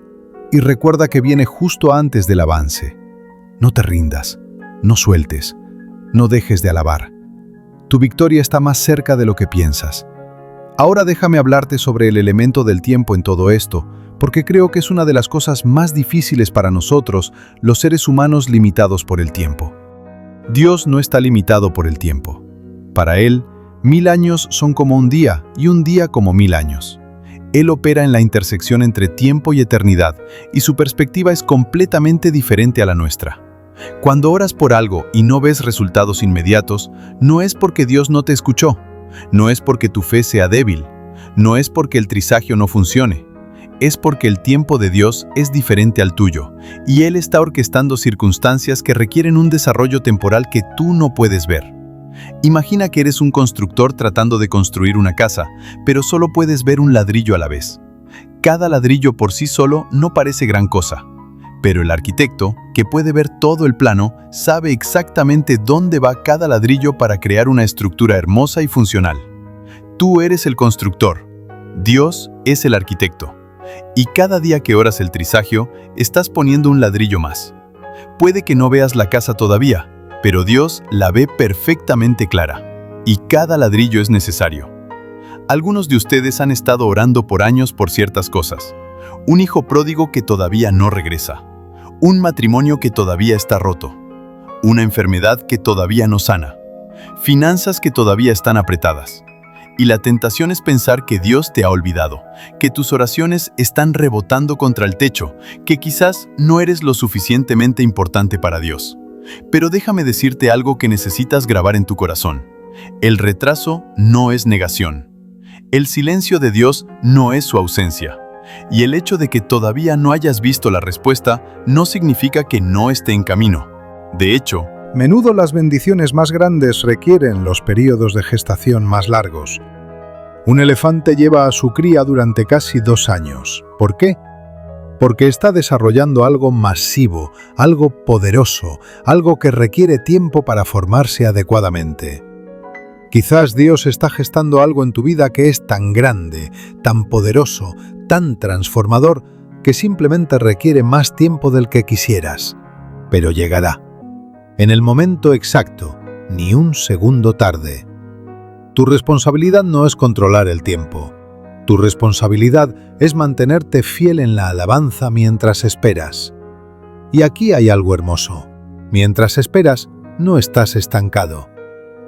Y recuerda que viene justo antes del avance. No te rindas, no sueltes, no dejes de alabar. Tu victoria está más cerca de lo que piensas. Ahora déjame hablarte sobre el elemento del tiempo en todo esto, porque creo que es una de las cosas más difíciles para nosotros, los seres humanos limitados por el tiempo. Dios no está limitado por el tiempo. Para Él, 1000 años son como un día y un día como 1000 años. Él opera en la intersección entre tiempo y eternidad, y su perspectiva es completamente diferente a la nuestra. Cuando oras por algo y no ves resultados inmediatos, no es porque Dios no te escuchó, no es porque tu fe sea débil, no es porque el trisagio no funcione. Es porque el tiempo de Dios es diferente al tuyo, y Él está orquestando circunstancias que requieren un desarrollo temporal que tú no puedes ver. Imagina que eres un constructor tratando de construir una casa, pero solo puedes ver un ladrillo a la vez. Cada ladrillo por sí solo no parece gran cosa, pero el arquitecto, que puede ver todo el plano, sabe exactamente dónde va cada ladrillo para crear una estructura hermosa y funcional. Tú eres el constructor, Dios es el arquitecto. Y cada día que oras el trisagio, estás poniendo un ladrillo más. Puede que no veas la casa todavía, pero Dios la ve perfectamente clara. Y cada ladrillo es necesario. Algunos de ustedes han estado orando por años por ciertas cosas. Un hijo pródigo que todavía no regresa. Un matrimonio que todavía está roto. Una enfermedad que todavía no sana. Finanzas que todavía están apretadas. Y la tentación es pensar que Dios te ha olvidado, que tus oraciones están rebotando contra el techo, que quizás no eres lo suficientemente importante para Dios. Pero déjame decirte algo que necesitas grabar en tu corazón. El retraso no es negación. El silencio de Dios no es su ausencia. Y el hecho de que todavía no hayas visto la respuesta no significa que no esté en camino. De hecho, menudo las bendiciones más grandes requieren los periodos de gestación más largos. Un elefante lleva a su cría durante casi 2 años. ¿Por qué? Porque está desarrollando algo masivo, algo poderoso, algo que requiere tiempo para formarse adecuadamente. Quizás Dios está gestando algo en tu vida que es tan grande, tan poderoso, tan transformador, que simplemente requiere más tiempo del que quisieras. Pero llegará. En el momento exacto, ni un segundo tarde. Tu responsabilidad no es controlar el tiempo. Tu responsabilidad es mantenerte fiel en la alabanza mientras esperas. Y aquí hay algo hermoso. Mientras esperas, no estás estancado.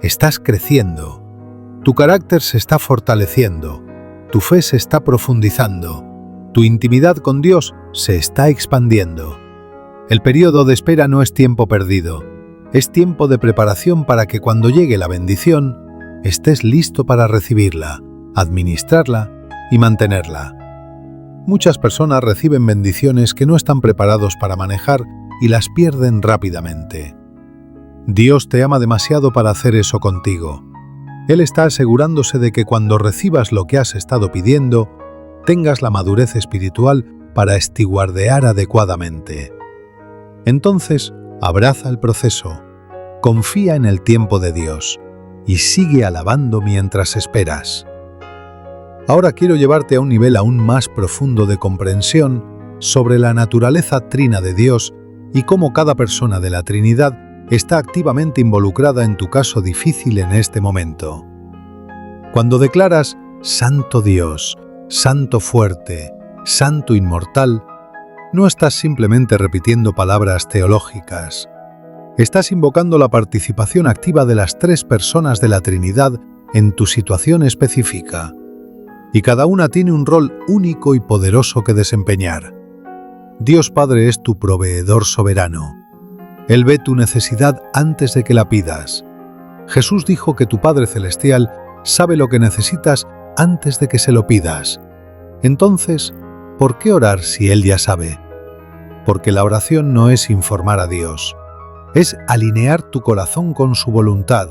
Estás creciendo. Tu carácter se está fortaleciendo. Tu fe se está profundizando. Tu intimidad con Dios se está expandiendo. El periodo de espera no es tiempo perdido. Es tiempo de preparación para que cuando llegue la bendición, estés listo para recibirla, administrarla y mantenerla. Muchas personas reciben bendiciones que no están preparados para manejar y las pierden rápidamente. Dios te ama demasiado para hacer eso contigo. Él está asegurándose de que cuando recibas lo que has estado pidiendo, tengas la madurez espiritual para estiguardear adecuadamente. Entonces, abraza el proceso, confía en el tiempo de Dios y sigue alabando mientras esperas. Ahora quiero llevarte a un nivel aún más profundo de comprensión sobre la naturaleza trina de Dios y cómo cada persona de la Trinidad está activamente involucrada en tu caso difícil en este momento. Cuando declaras Santo Dios, Santo fuerte, Santo inmortal, no estás simplemente repitiendo palabras teológicas. Estás invocando la participación activa de las tres personas de la Trinidad en tu situación específica. Y cada una tiene un rol único y poderoso que desempeñar. Dios Padre es tu proveedor soberano. Él ve tu necesidad antes de que la pidas. Jesús dijo que tu Padre Celestial sabe lo que necesitas antes de que se lo pidas. Entonces, ¿por qué orar si Él ya sabe? Porque la oración no es informar a Dios. Es alinear tu corazón con su voluntad.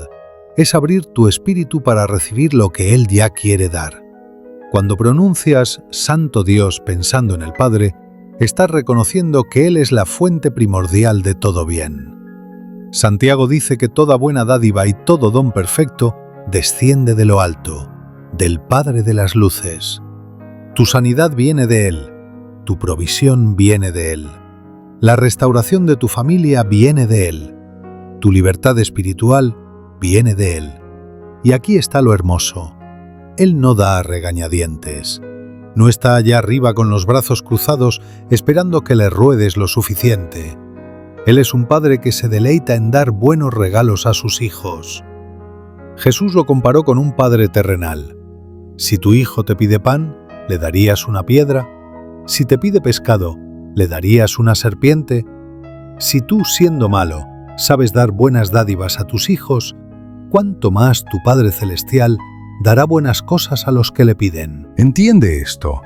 Es abrir tu espíritu para recibir lo que Él ya quiere dar. Cuando pronuncias Santo Dios pensando en el Padre, estás reconociendo que Él es la fuente primordial de todo bien. Santiago dice que toda buena dádiva y todo don perfecto desciende de lo alto, del Padre de las luces. Tu sanidad viene de Él, tu provisión viene de Él, la restauración de tu familia viene de Él, tu libertad espiritual viene de Él. Y aquí está lo hermoso. Él no da a regañadientes. No está allá arriba con los brazos cruzados esperando que le ruedes lo suficiente. Él es un padre que se deleita en dar buenos regalos a sus hijos. Jesús lo comparó con un padre terrenal. Si tu hijo te pide pan, ¿le darías una piedra? Si te pide pescado, ¿le darías una serpiente? Si tú, siendo malo, sabes dar buenas dádivas a tus hijos, ¿cuánto más tu Padre Celestial dará buenas cosas a los que le piden? Entiende esto.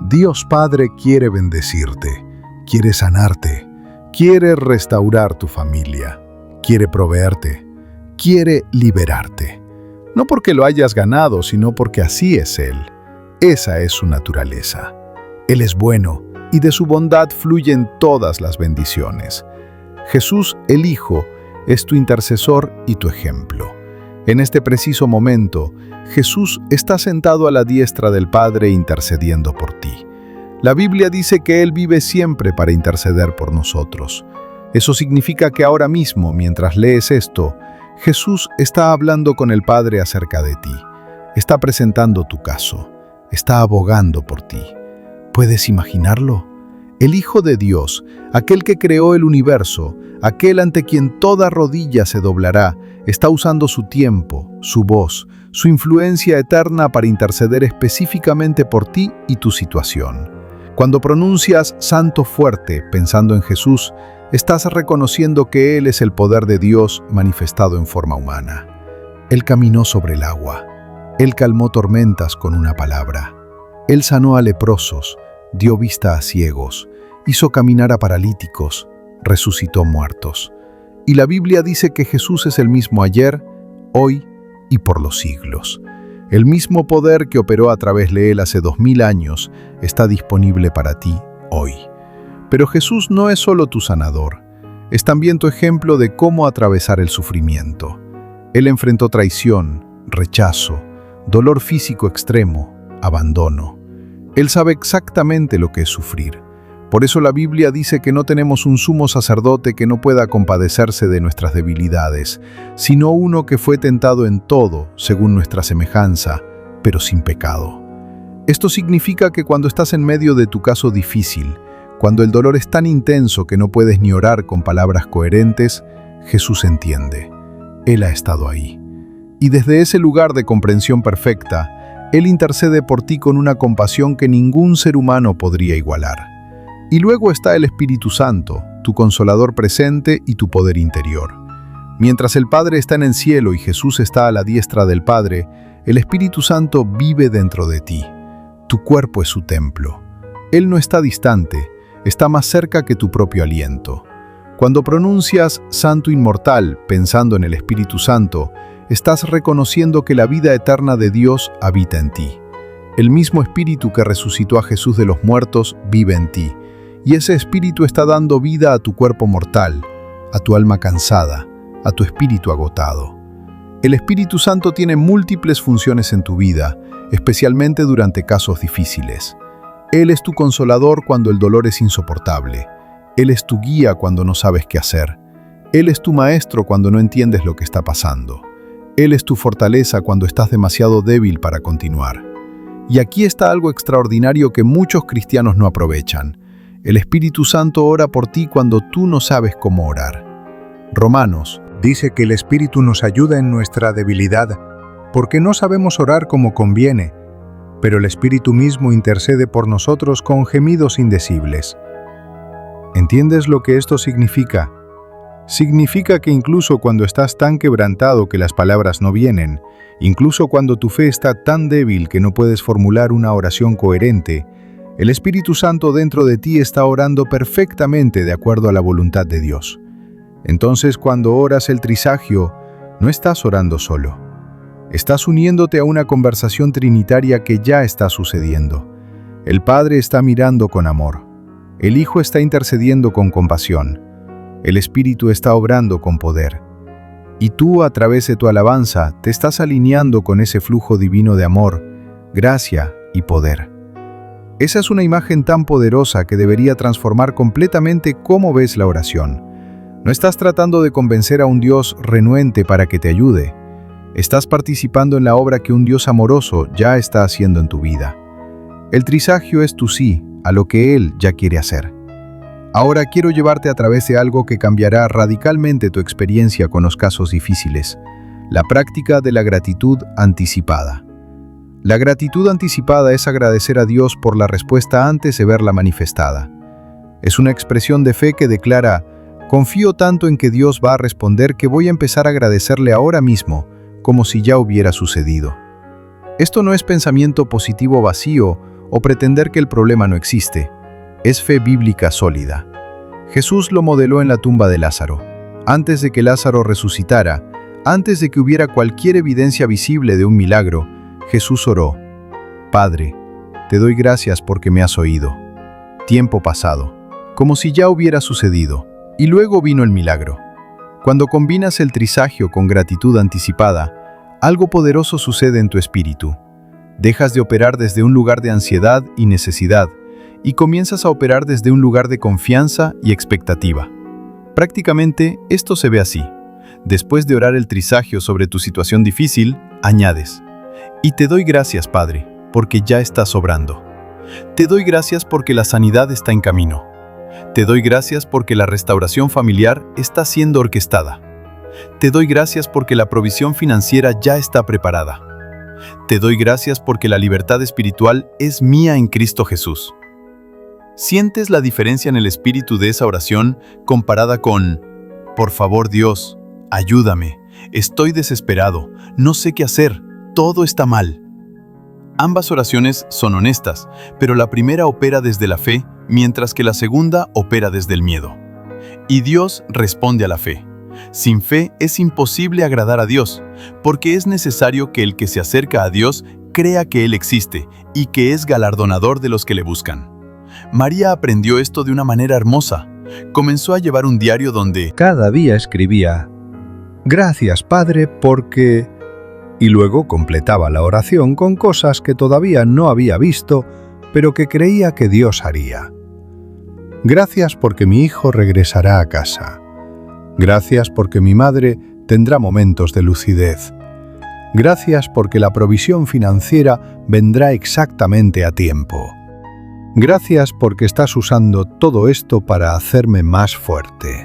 Dios Padre quiere bendecirte, quiere sanarte, quiere restaurar tu familia, quiere proveerte, quiere liberarte. No porque lo hayas ganado, sino porque así es Él. Esa es su naturaleza. Él es bueno y de su bondad fluyen todas las bendiciones. Jesús, el Hijo, es tu intercesor y tu ejemplo. En este preciso momento, Jesús está sentado a la diestra del Padre intercediendo por ti. La Biblia dice que Él vive siempre para interceder por nosotros. Eso significa que ahora mismo, mientras lees esto, Jesús está hablando con el Padre acerca de ti. Está presentando tu caso. Está abogando por ti. ¿Puedes imaginarlo? El Hijo de Dios, aquel que creó el universo, aquel ante quien toda rodilla se doblará, está usando su tiempo, su voz, su influencia eterna para interceder específicamente por ti y tu situación. Cuando pronuncias Santo fuerte pensando en Jesús, estás reconociendo que Él es el poder de Dios manifestado en forma humana. Él caminó sobre el agua. Él calmó tormentas con una palabra. Él sanó a leprosos, dio vista a ciegos, hizo caminar a paralíticos, resucitó muertos. Y la Biblia dice que Jesús es el mismo ayer, hoy y por los siglos. El mismo poder que operó a través de Él hace 2000 años está disponible para ti hoy. Pero Jesús no es solo tu sanador, es también tu ejemplo de cómo atravesar el sufrimiento. Él enfrentó traición, rechazo, dolor físico extremo, abandono. Él sabe exactamente lo que es sufrir. Por eso la Biblia dice que no tenemos un sumo sacerdote que no pueda compadecerse de nuestras debilidades, sino uno que fue tentado en todo, según nuestra semejanza, pero sin pecado. Esto significa que cuando estás en medio de tu caso difícil, cuando el dolor es tan intenso que no puedes ni orar con palabras coherentes, Jesús entiende. Él ha estado ahí. Y desde ese lugar de comprensión perfecta, Él intercede por ti con una compasión que ningún ser humano podría igualar. Y luego está el Espíritu Santo, tu consolador presente y tu poder interior. Mientras el Padre está en el cielo y Jesús está a la diestra del Padre, el Espíritu Santo vive dentro de ti. Tu cuerpo es su templo. Él no está distante, está más cerca que tu propio aliento. Cuando pronuncias Santo Inmortal pensando en el Espíritu Santo, estás reconociendo que la vida eterna de Dios habita en ti. El mismo Espíritu que resucitó a Jesús de los muertos vive en ti, y ese Espíritu está dando vida a tu cuerpo mortal, a tu alma cansada, a tu espíritu agotado. El Espíritu Santo tiene múltiples funciones en tu vida, especialmente durante casos difíciles. Él es tu consolador cuando el dolor es insoportable. Él es tu guía cuando no sabes qué hacer. Él es tu maestro cuando no entiendes lo que está pasando. Él es tu fortaleza cuando estás demasiado débil para continuar. Y aquí está algo extraordinario que muchos cristianos no aprovechan. El Espíritu Santo ora por ti cuando tú no sabes cómo orar. Romanos Dice que el Espíritu nos ayuda en nuestra debilidad, porque no sabemos orar como conviene, pero el Espíritu mismo intercede por nosotros con gemidos indecibles. ¿Entiendes lo que esto significa? Significa que incluso cuando estás tan quebrantado que las palabras no vienen, incluso cuando tu fe está tan débil que no puedes formular una oración coherente, el Espíritu Santo dentro de ti está orando perfectamente de acuerdo a la voluntad de Dios. Entonces, cuando oras el trisagio, no estás orando solo. Estás uniéndote a una conversación trinitaria que ya está sucediendo. El Padre está mirando con amor. El Hijo está intercediendo con compasión. El Espíritu está obrando con poder. Y tú, a través de tu alabanza, te estás alineando con ese flujo divino de amor, gracia y poder. Esa es una imagen tan poderosa que debería transformar completamente cómo ves la oración. No estás tratando de convencer a un Dios renuente para que te ayude. Estás participando en la obra que un Dios amoroso ya está haciendo en tu vida. El trisagio es tu sí a lo que Él ya quiere hacer. Ahora quiero llevarte a través de algo que cambiará radicalmente tu experiencia con los casos difíciles: la práctica de la gratitud anticipada. La gratitud anticipada es agradecer a Dios por la respuesta antes de verla manifestada. Es una expresión de fe que declara: confío tanto en que Dios va a responder que voy a empezar a agradecerle ahora mismo, como si ya hubiera sucedido. Esto no es pensamiento positivo vacío o pretender que el problema no existe. Es fe bíblica sólida. Jesús lo modeló en la tumba de Lázaro. Antes de que Lázaro resucitara, antes de que hubiera cualquier evidencia visible de un milagro, Jesús oró: Padre, te doy gracias porque me has oído. Tiempo pasado, como si ya hubiera sucedido. Y luego vino el milagro. Cuando combinas el trisagio con gratitud anticipada, algo poderoso sucede en tu espíritu. Dejas de operar desde un lugar de ansiedad y necesidad y comienzas a operar desde un lugar de confianza y expectativa. Prácticamente esto se ve así. Después de orar el trisagio sobre tu situación difícil, añades: y te doy gracias, Padre, porque ya estás obrando. Te doy gracias porque la sanidad está en camino. Te doy gracias porque la restauración familiar está siendo orquestada. Te doy gracias porque la provisión financiera ya está preparada. Te doy gracias porque la libertad espiritual es mía en Cristo Jesús. ¿Sientes la diferencia en el espíritu de esa oración comparada con: por favor Dios, ayúdame, estoy desesperado, no sé qué hacer, todo está mal? Ambas oraciones son honestas, pero la primera opera desde la fe, mientras que la segunda opera desde el miedo. Y Dios responde a la fe. Sin fe es imposible agradar a Dios, porque es necesario que el que se acerca a Dios crea que Él existe y que es galardonador de los que le buscan. María aprendió esto de una manera hermosa. Comenzó a llevar un diario donde cada día escribía: gracias, Padre, porque... y luego completaba la oración con cosas que todavía no había visto, pero que creía que Dios haría. Gracias porque mi hijo regresará a casa. Gracias porque mi madre tendrá momentos de lucidez. Gracias porque la provisión financiera vendrá exactamente a tiempo. Gracias porque estás usando todo esto para hacerme más fuerte.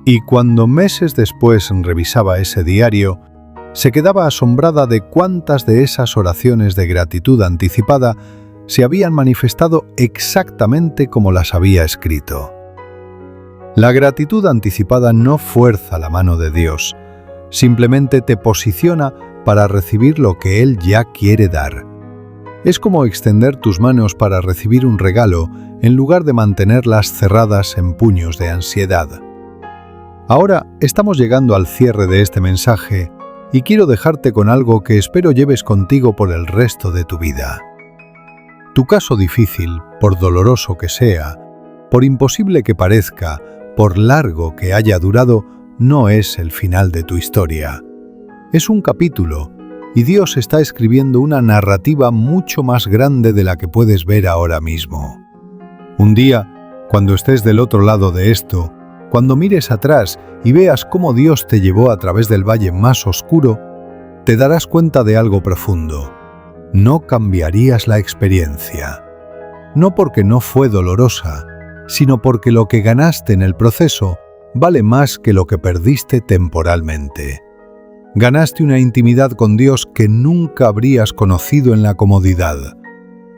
Y cuando meses después revisaba ese diario, se quedaba asombrada de cuántas de esas oraciones de gratitud anticipada se habían manifestado exactamente como las había escrito. La gratitud anticipada no fuerza la mano de Dios, simplemente te posiciona para recibir lo que Él ya quiere dar. Es como extender tus manos para recibir un regalo en lugar de mantenerlas cerradas en puños de ansiedad. Ahora estamos llegando al cierre de este mensaje y quiero dejarte con algo que espero lleves contigo por el resto de tu vida. Tu caso difícil, por doloroso que sea, por imposible que parezca, por largo que haya durado, no es el final de tu historia. Es un capítulo, y Dios está escribiendo una narrativa mucho más grande de la que puedes ver ahora mismo. Un día, cuando estés del otro lado de esto, cuando mires atrás y veas cómo Dios te llevó a través del valle más oscuro, te darás cuenta de algo profundo. No cambiarías la experiencia. No porque no fue dolorosa, sino porque lo que ganaste en el proceso vale más que lo que perdiste temporalmente. Ganaste una intimidad con Dios que nunca habrías conocido en la comodidad.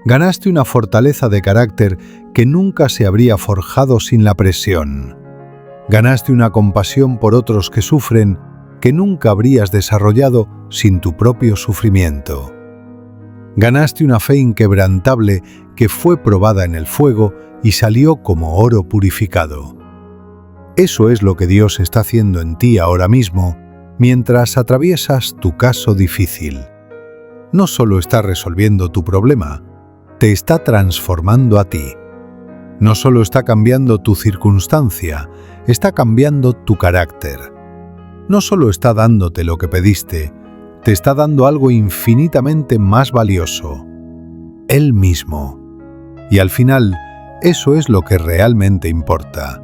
Ganaste una fortaleza de carácter que nunca se habría forjado sin la presión. Ganaste una compasión por otros que sufren que nunca habrías desarrollado sin tu propio sufrimiento. Ganaste una fe inquebrantable que fue probada en el fuego y salió como oro purificado. Eso es lo que Dios está haciendo en ti ahora mismo, mientras atraviesas tu caso difícil. No solo está resolviendo tu problema, te está transformando a ti. No solo está cambiando tu circunstancia, está cambiando tu carácter. No solo está dándote lo que pediste, te está dando algo infinitamente más valioso: Él mismo. Y al final, eso es lo que realmente importa.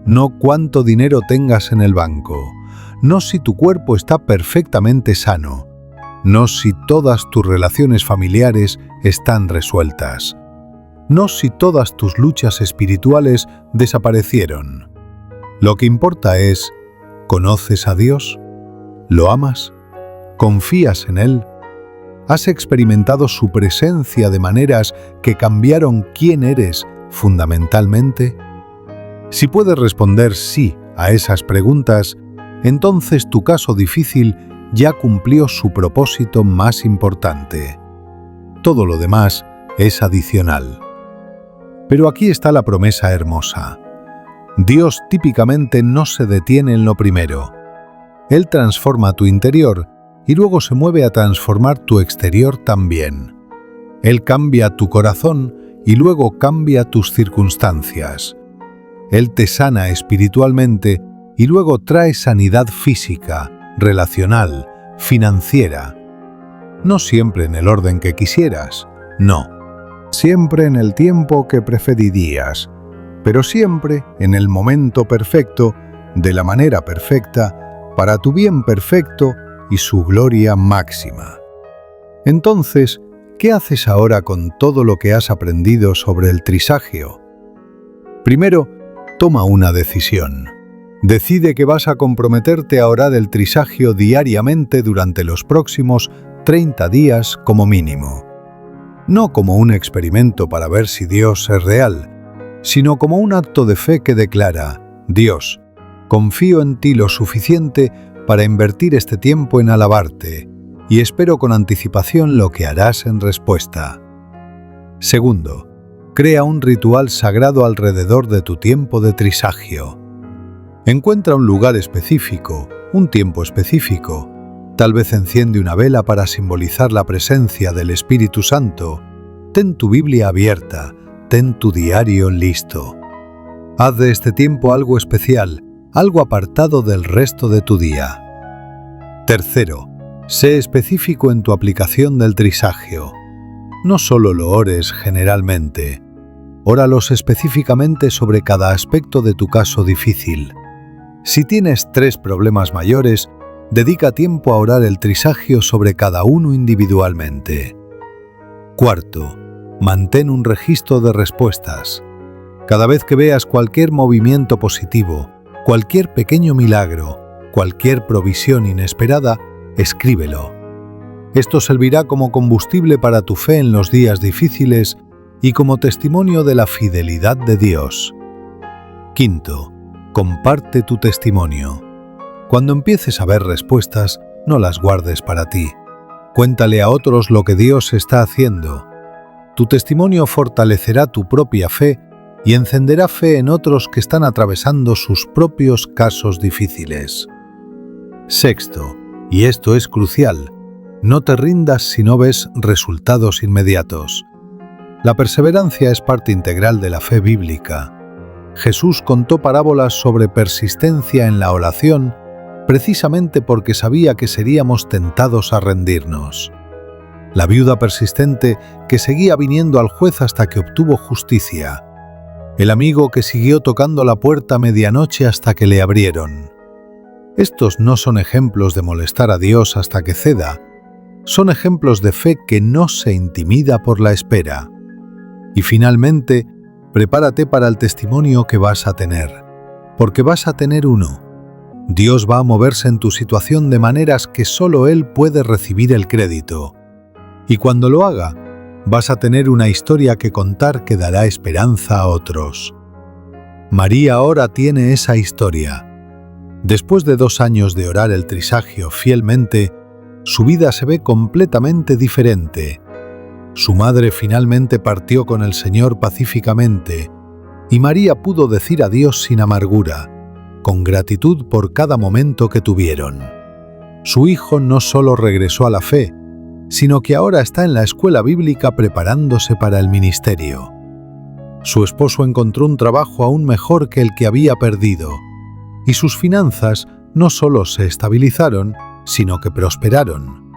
No cuánto dinero tengas en el banco, no si tu cuerpo está perfectamente sano, no si todas tus relaciones familiares están resueltas, no si todas tus luchas espirituales desaparecieron. Lo que importa es, ¿conoces a Dios? ¿Lo amas? ¿Confías en Él? ¿Has experimentado su presencia de maneras que cambiaron quién eres fundamentalmente? Si puedes responder sí a esas preguntas, entonces tu caso difícil ya cumplió su propósito más importante. Todo lo demás es adicional. Pero aquí está la promesa hermosa. Dios típicamente no se detiene en lo primero. Él transforma tu interior y luego se mueve a transformar tu exterior también. Él cambia tu corazón y luego cambia tus circunstancias. Él te sana espiritualmente y luego trae sanidad física, relacional, financiera. No siempre en el orden que quisieras, no. Siempre en el tiempo que preferirías, pero siempre en el momento perfecto, de la manera perfecta, para tu bien perfecto y su gloria máxima. Entonces, ¿qué haces ahora con todo lo que has aprendido sobre el trisagio? Primero, toma una decisión. Decide que vas a comprometerte a orar el trisagio diariamente durante los próximos 30 días como mínimo. No como un experimento para ver si Dios es real, sino como un acto de fe que declara: Dios, confío en ti lo suficiente para invertir este tiempo en alabarte, y espero con anticipación lo que harás en respuesta. Segundo, crea un ritual sagrado alrededor de tu tiempo de trisagio. Encuentra un lugar específico, un tiempo específico. Tal vez enciende una vela para simbolizar la presencia del Espíritu Santo. Ten tu Biblia abierta, ten tu diario listo. Haz de este tiempo algo especial, algo apartado del resto de tu día. Tercero, sé específico en tu aplicación del trisagio. No solo lo ores generalmente. Óralos específicamente sobre cada aspecto de tu caso difícil. Si tienes 3 problemas mayores, dedica tiempo a orar el trisagio sobre cada uno individualmente. Cuarto, mantén un registro de respuestas. Cada vez que veas cualquier movimiento positivo, cualquier pequeño milagro, cualquier provisión inesperada, escríbelo. Esto servirá como combustible para tu fe en los días difíciles y como testimonio de la fidelidad de Dios. Quinto, comparte tu testimonio. Cuando empieces a ver respuestas, no las guardes para ti. Cuéntale a otros lo que Dios está haciendo. Tu testimonio fortalecerá tu propia fe y encenderá fe en otros que están atravesando sus propios casos difíciles. Sexto, y esto es crucial, no te rindas si no ves resultados inmediatos. La perseverancia es parte integral de la fe bíblica. Jesús contó parábolas sobre persistencia en la oración precisamente porque sabía que seríamos tentados a rendirnos. La viuda persistente que seguía viniendo al juez hasta que obtuvo justicia. El amigo que siguió tocando la puerta a medianoche hasta que le abrieron. Estos no son ejemplos de molestar a Dios hasta que ceda, son ejemplos de fe que no se intimida por la espera. Y finalmente, prepárate para el testimonio que vas a tener, porque vas a tener uno. Dios va a moverse en tu situación de maneras que solo Él puede recibir el crédito. Y cuando lo haga, vas a tener una historia que contar que dará esperanza a otros. María ahora tiene esa historia. Después de 2 años de orar el trisagio fielmente, su vida se ve completamente diferente. Su madre finalmente partió con el Señor pacíficamente, y María pudo decir adiós sin amargura, con gratitud por cada momento que tuvieron. Su hijo no solo regresó a la fe, sino que ahora está en la escuela bíblica preparándose para el ministerio. Su esposo encontró un trabajo aún mejor que el que había perdido, y sus finanzas no solo se estabilizaron, sino que prosperaron.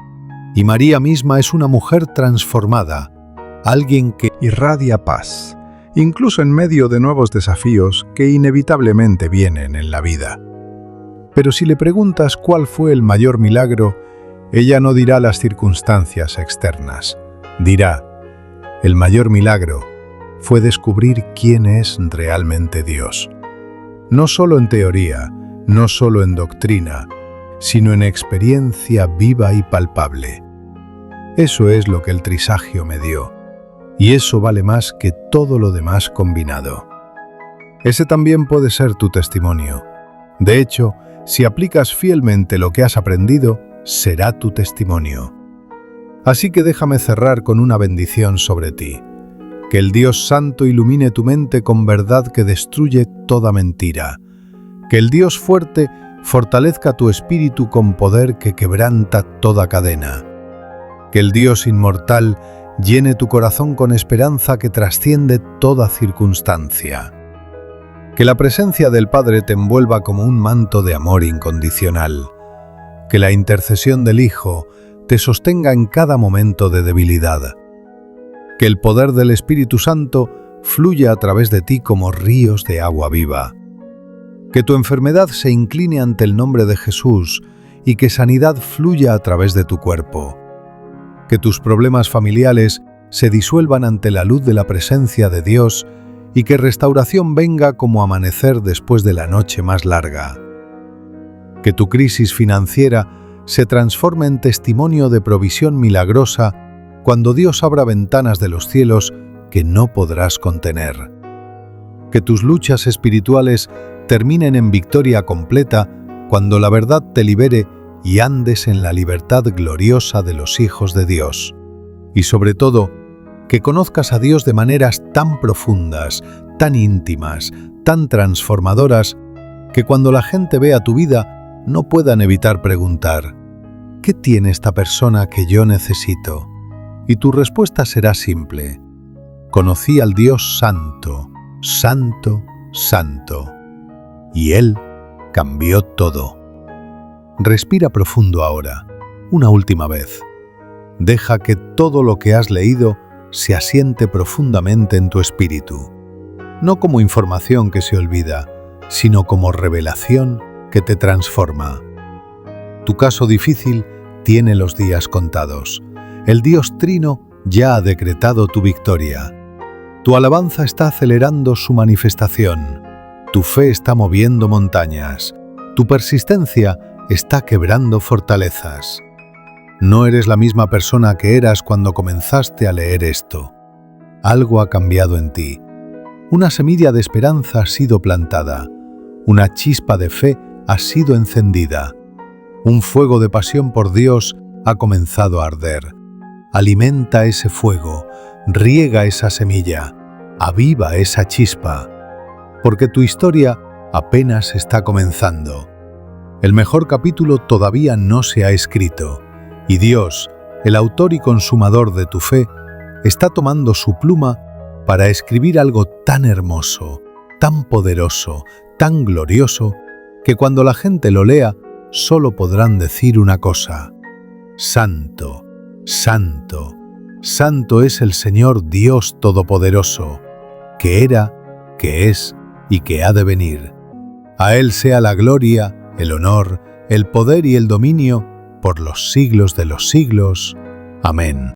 Y María misma es una mujer transformada, alguien que irradia paz, incluso en medio de nuevos desafíos que inevitablemente vienen en la vida. Pero si le preguntas cuál fue el mayor milagro, ella no dirá las circunstancias externas. Dirá, el mayor milagro fue descubrir quién es realmente Dios. No solo en teoría, no solo en doctrina, sino en experiencia viva y palpable. Eso es lo que el trisagio me dio, y eso vale más que todo lo demás combinado. Ese también puede ser tu testimonio. De hecho, si aplicas fielmente lo que has aprendido, será tu testimonio. Así que déjame cerrar con una bendición sobre ti. Que el Dios Santo ilumine tu mente con verdad que destruye toda mentira. Que el Dios fuerte fortalezca tu espíritu con poder que quebranta toda cadena. Que el Dios inmortal llene tu corazón con esperanza que trasciende toda circunstancia. Que la presencia del Padre te envuelva como un manto de amor incondicional. Que la intercesión del Hijo te sostenga en cada momento de debilidad. Que el poder del Espíritu Santo fluya a través de ti como ríos de agua viva. Que tu enfermedad se incline ante el nombre de Jesús y que sanidad fluya a través de tu cuerpo. Que tus problemas familiares se disuelvan ante la luz de la presencia de Dios y que restauración venga como amanecer después de la noche más larga. Que tu crisis financiera se transforme en testimonio de provisión milagrosa cuando Dios abra ventanas de los cielos que no podrás contener. Que tus luchas espirituales terminen en victoria completa cuando la verdad te libere y andes en la libertad gloriosa de los hijos de Dios. Y sobre todo, que conozcas a Dios de maneras tan profundas, tan íntimas, tan transformadoras, que cuando la gente vea tu vida no puedan evitar preguntar, ¿qué tiene esta persona que yo necesito? Y tu respuesta será simple, conocí al Dios Santo, Santo, Santo. Y Él cambió todo. Respira profundo ahora, una última vez. Deja que todo lo que has leído se asiente profundamente en tu espíritu. no como información que se olvida, sino como revelación que te transforma. Tu caso difícil tiene los días contados. El Dios Trino ya ha decretado tu victoria. Tu alabanza está acelerando su manifestación. Tu fe está moviendo montañas. Tu persistencia está quebrando fortalezas. No eres la misma persona que eras cuando comenzaste a leer esto. Algo ha cambiado en ti. Una semilla de esperanza ha sido plantada. Una chispa de fe ha sido encendida. Un fuego de pasión por Dios ha comenzado a arder. Alimenta ese fuego, riega esa semilla, aviva esa chispa, porque tu historia apenas está comenzando. El mejor capítulo todavía no se ha escrito, y Dios, el autor y consumador de tu fe, está tomando su pluma para escribir algo tan hermoso, tan poderoso, tan glorioso, que cuando la gente lo lea, solo podrán decir una cosa: Santo, Santo, Santo es el Señor Dios Todopoderoso, que era, que es y que ha de venir. A Él sea la gloria, el honor, el poder y el dominio por los siglos de los siglos. Amén.